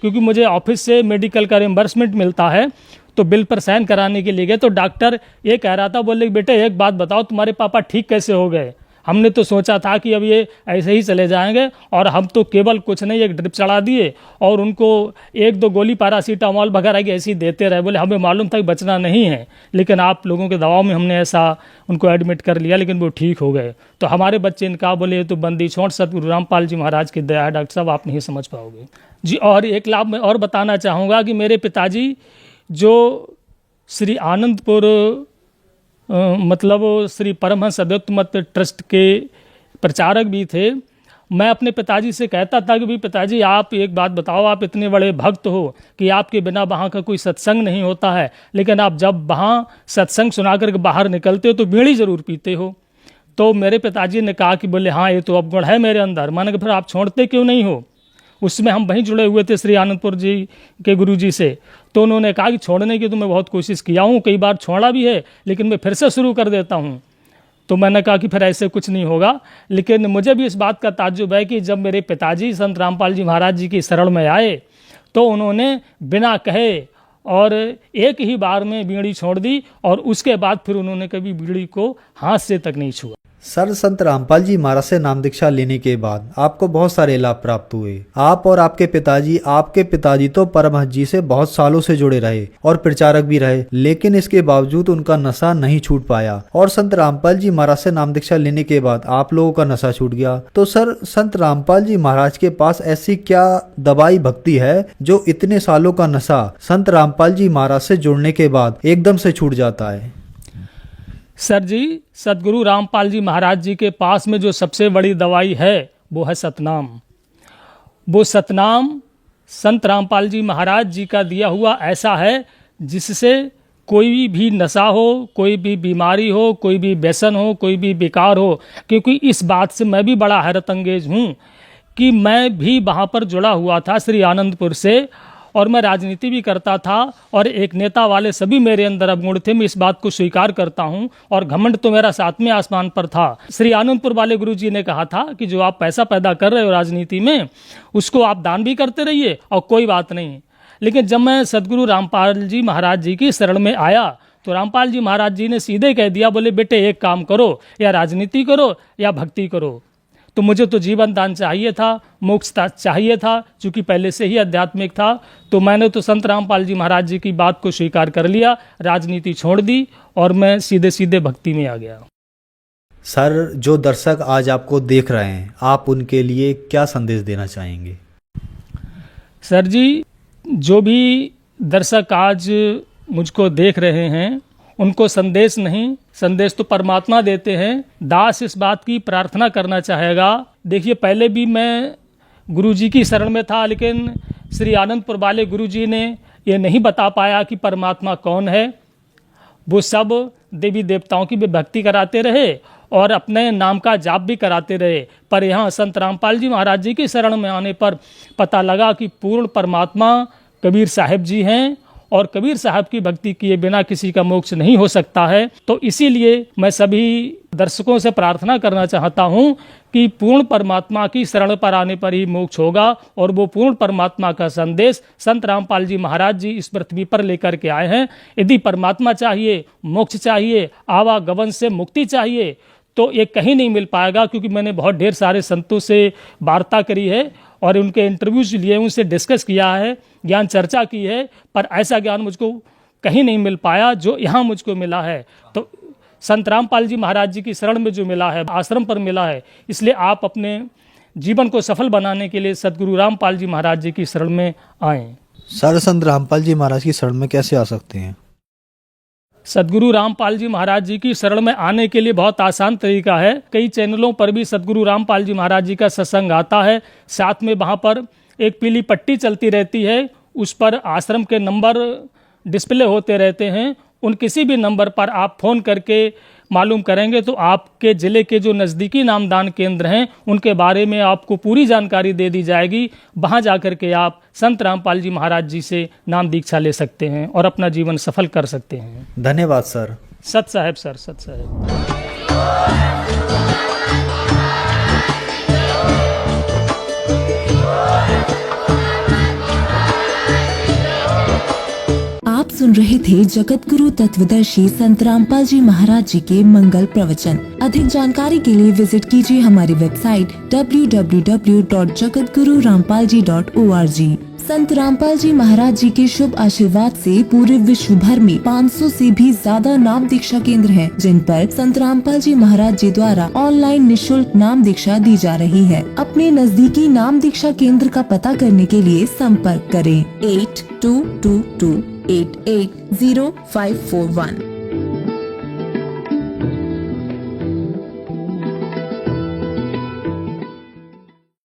क्योंकि मुझे ऑफिस से मेडिकल का रिम्बर्समेंट मिलता है, तो बिल पर साइन कराने के लिए गए तो डॉक्टर ये कह रहा था, बोले बेटे एक बात बताओ, तुम्हारे पापा ठीक कैसे हो गए? हमने तो सोचा था कि अब ये ऐसे ही चले जाएंगे, और हम तो केवल कुछ नहीं, एक ड्रिप चढ़ा दिए और उनको 1-2 गोली पैरासीटामॉल वगैरह की ऐसी देते रहे। बोले हमें मालूम था कि बचना नहीं है, लेकिन आप लोगों के दबाव में हमने ऐसा उनको एडमिट कर लिया, लेकिन वो ठीक हो गए। तो हमारे बच्चे इनका बोले तो बंदी छोड़ सतगुरु रामपाल जी महाराज की दया है डॉक्टर साहब, आप नहीं समझ पाओगे जी। और एक लाभ मैं और बताना चाहूँगा कि मेरे पिताजी जो श्री आनंदपुर मतलब श्री परमहंस अद्वैत मत ट्रस्ट के प्रचारक भी थे। मैं अपने पिताजी से कहता था कि भाई पिताजी, आप एक बात बताओ, आप इतने बड़े भक्त हो कि आपके बिना वहाँ का कोई सत्संग नहीं होता है, लेकिन आप जब वहाँ सत्संग सुना कर बाहर निकलते हो तो बीड़ी ज़रूर पीते हो। तो मेरे पिताजी ने कहा कि बोले हाँ, ये तो अवगुण है मेरे अंदर। मैंने कहा फिर आप छोड़ते क्यों नहीं हो? उसमें हम वहीं जुड़े हुए थे श्री आनंदपुर जी के गुरु जी से। तो उन्होंने कहा कि छोड़ने की तो मैं बहुत कोशिश किया हूँ, कई बार छोड़ा भी है, लेकिन मैं फिर से शुरू कर देता हूँ। तो मैंने कहा कि फिर ऐसे कुछ नहीं होगा। लेकिन मुझे भी इस बात का ताज्जुब है कि जब मेरे पिताजी संत रामपाल जी महाराज जी की शरण में आए तो उन्होंने बिना कहे और एक ही बार में बीड़ी छोड़ दी, और उसके बाद फिर उन्होंने कभी बीड़ी को हाथ से तक नहीं छुआ। सर, संत रामपाल जी महाराज से नाम दीक्षा लेने के बाद आपको बहुत सारे लाभ प्राप्त हुए। आप और आपके पिताजी तो परमहंस जी से बहुत सालों से जुड़े रहे और प्रचारक भी रहे, लेकिन इसके बावजूद उनका नशा नहीं छूट पाया। और संत रामपाल जी महाराज से नाम दीक्षा लेने के बाद आप लोगों का नशा छूट गया। तो सर, संत रामपाल जी महाराज के पास ऐसी क्या दवाई भक्ति है जो इतने सालों का नशा संत रामपाल जी महाराज से जुड़ने के बाद एकदम से छूट जाता है? सर जी, सदगुरु रामपाल जी महाराज जी के पास में जो सबसे बड़ी दवाई है वो है सतनाम। वो सतनाम संत रामपाल जी महाराज जी का दिया हुआ ऐसा है जिससे कोई भी नशा हो, कोई भी बीमारी हो, कोई भी व्यसन हो, कोई भी विकार हो। क्योंकि इस बात से मैं भी बड़ा हैरत अंगेज हूँ कि मैं भी वहाँ पर जुड़ा हुआ था श्री आनंदपुर से, और मैं राजनीति भी करता था, और एक नेता वाले सभी मेरे अंदर अवगुण थे, मैं इस बात को स्वीकार करता हूं, और घमंड तो मेरा सातवें आसमान पर था। श्री आनंदपुर वाले गुरुजी ने कहा था कि जो आप पैसा पैदा कर रहे हो राजनीति में, उसको आप दान भी करते रहिए और कोई बात नहीं। लेकिन जब मैं सदगुरु रामपाल जी महाराज जी की शरण में आया तो रामपाल जी महाराज जी ने सीधे कह दिया, बोले बेटे एक काम करो, या राजनीति करो या भक्ति करो। तो मुझे तो जीवन दान चाहिए था, मोक्ष चाहिए था, चूँकि पहले से ही आध्यात्मिक था। तो मैंने तो संत रामपाल जी महाराज जी की बात को स्वीकार कर लिया, राजनीति छोड़ दी और मैं सीधे सीधे भक्ति में आ गया। सर, जो दर्शक आज आपको देख रहे हैं, आप उनके लिए क्या संदेश देना चाहेंगे? सर जी, जो भी दर्शक आज मुझको देख रहे हैं उनको संदेश नहीं, संदेश तो परमात्मा देते हैं। दास इस बात की प्रार्थना करना चाहेगा। देखिए, पहले भी मैं गुरुजी की शरण में था, लेकिन श्री आनंदपुर वाले गुरुजी ने ये नहीं बता पाया कि परमात्मा कौन है। वो सब देवी देवताओं की भी भक्ति कराते रहे और अपने नाम का जाप भी कराते रहे। पर यहाँ संत रामपाल जी महाराज जी की शरण में आने पर पता लगा कि पूर्ण परमात्मा कबीर साहब जी हैं, और कबीर साहब की भक्ति किए बिना किसी का मोक्ष नहीं हो सकता है। तो इसीलिए मैं सभी दर्शकों से प्रार्थना करना चाहता हूँ कि पूर्ण परमात्मा की शरण पर आने पर ही मोक्ष होगा, और वो पूर्ण परमात्मा का संदेश संत रामपाल जी महाराज जी इस पृथ्वी पर लेकर के आए हैं। यदि परमात्मा चाहिए, मोक्ष चाहिए, आवागमन से मुक्ति चाहिए, तो ये कहीं नहीं मिल पाएगा। क्योंकि मैंने बहुत ढेर सारे संतों से वार्ता करी है और उनके इंटरव्यूज लिए, उनसे डिस्कस किया है, ज्ञान चर्चा की है, पर ऐसा ज्ञान मुझको कहीं नहीं मिल पाया जो यहाँ मुझको मिला है। तो संत रामपाल जी महाराज जी की शरण में जो मिला है, आश्रम पर मिला है, इसलिए आप अपने जीवन को सफल बनाने के लिए सदगुरु रामपाल जी महाराज जी की शरण में आएँ। सर, संत रामपाल जी महाराज की शरण में कैसे आ सकते हैं? सदगुरु रामपाल जी महाराज जी की शरण में आने के लिए बहुत आसान तरीका है। कई चैनलों पर भी सदगुरु रामपाल जी महाराज जी का सत्संग आता है, साथ में वहाँ पर एक पीली पट्टी चलती रहती है, उस पर आश्रम के नंबर डिस्प्ले होते रहते हैं। उन किसी भी नंबर पर आप फ़ोन करके मालूम करेंगे तो आपके ज़िले के जो नज़दीकी नामदान केंद्र हैं उनके बारे में आपको पूरी जानकारी दे दी जाएगी। वहाँ जाकर के आप संत रामपाल जी महाराज जी से नाम दीक्षा ले सकते हैं और अपना जीवन सफल कर सकते हैं। धन्यवाद सर। सत साहेब सर, सत साहेब। आप सुन रहे थे जगत गुरु तत्वदर्शी संत रामपाल जी महाराज जी के मंगल प्रवचन। अधिक जानकारी के लिए विजिट कीजिए हमारी वेबसाइट www.jagatgururampalji.org। संत रामपाल जी महाराज जी के शुभ आशीर्वाद से पूरे विश्व भर में 500 से भी ज्यादा नाम दीक्षा केंद्र हैं, जिन पर संत रामपाल जी महाराज जी द्वारा ऑनलाइन निःशुल्क नाम दीक्षा दी जा रही है। अपने नजदीकी नाम दीक्षा केंद्र का पता करने के लिए संपर्क करें 8222880541।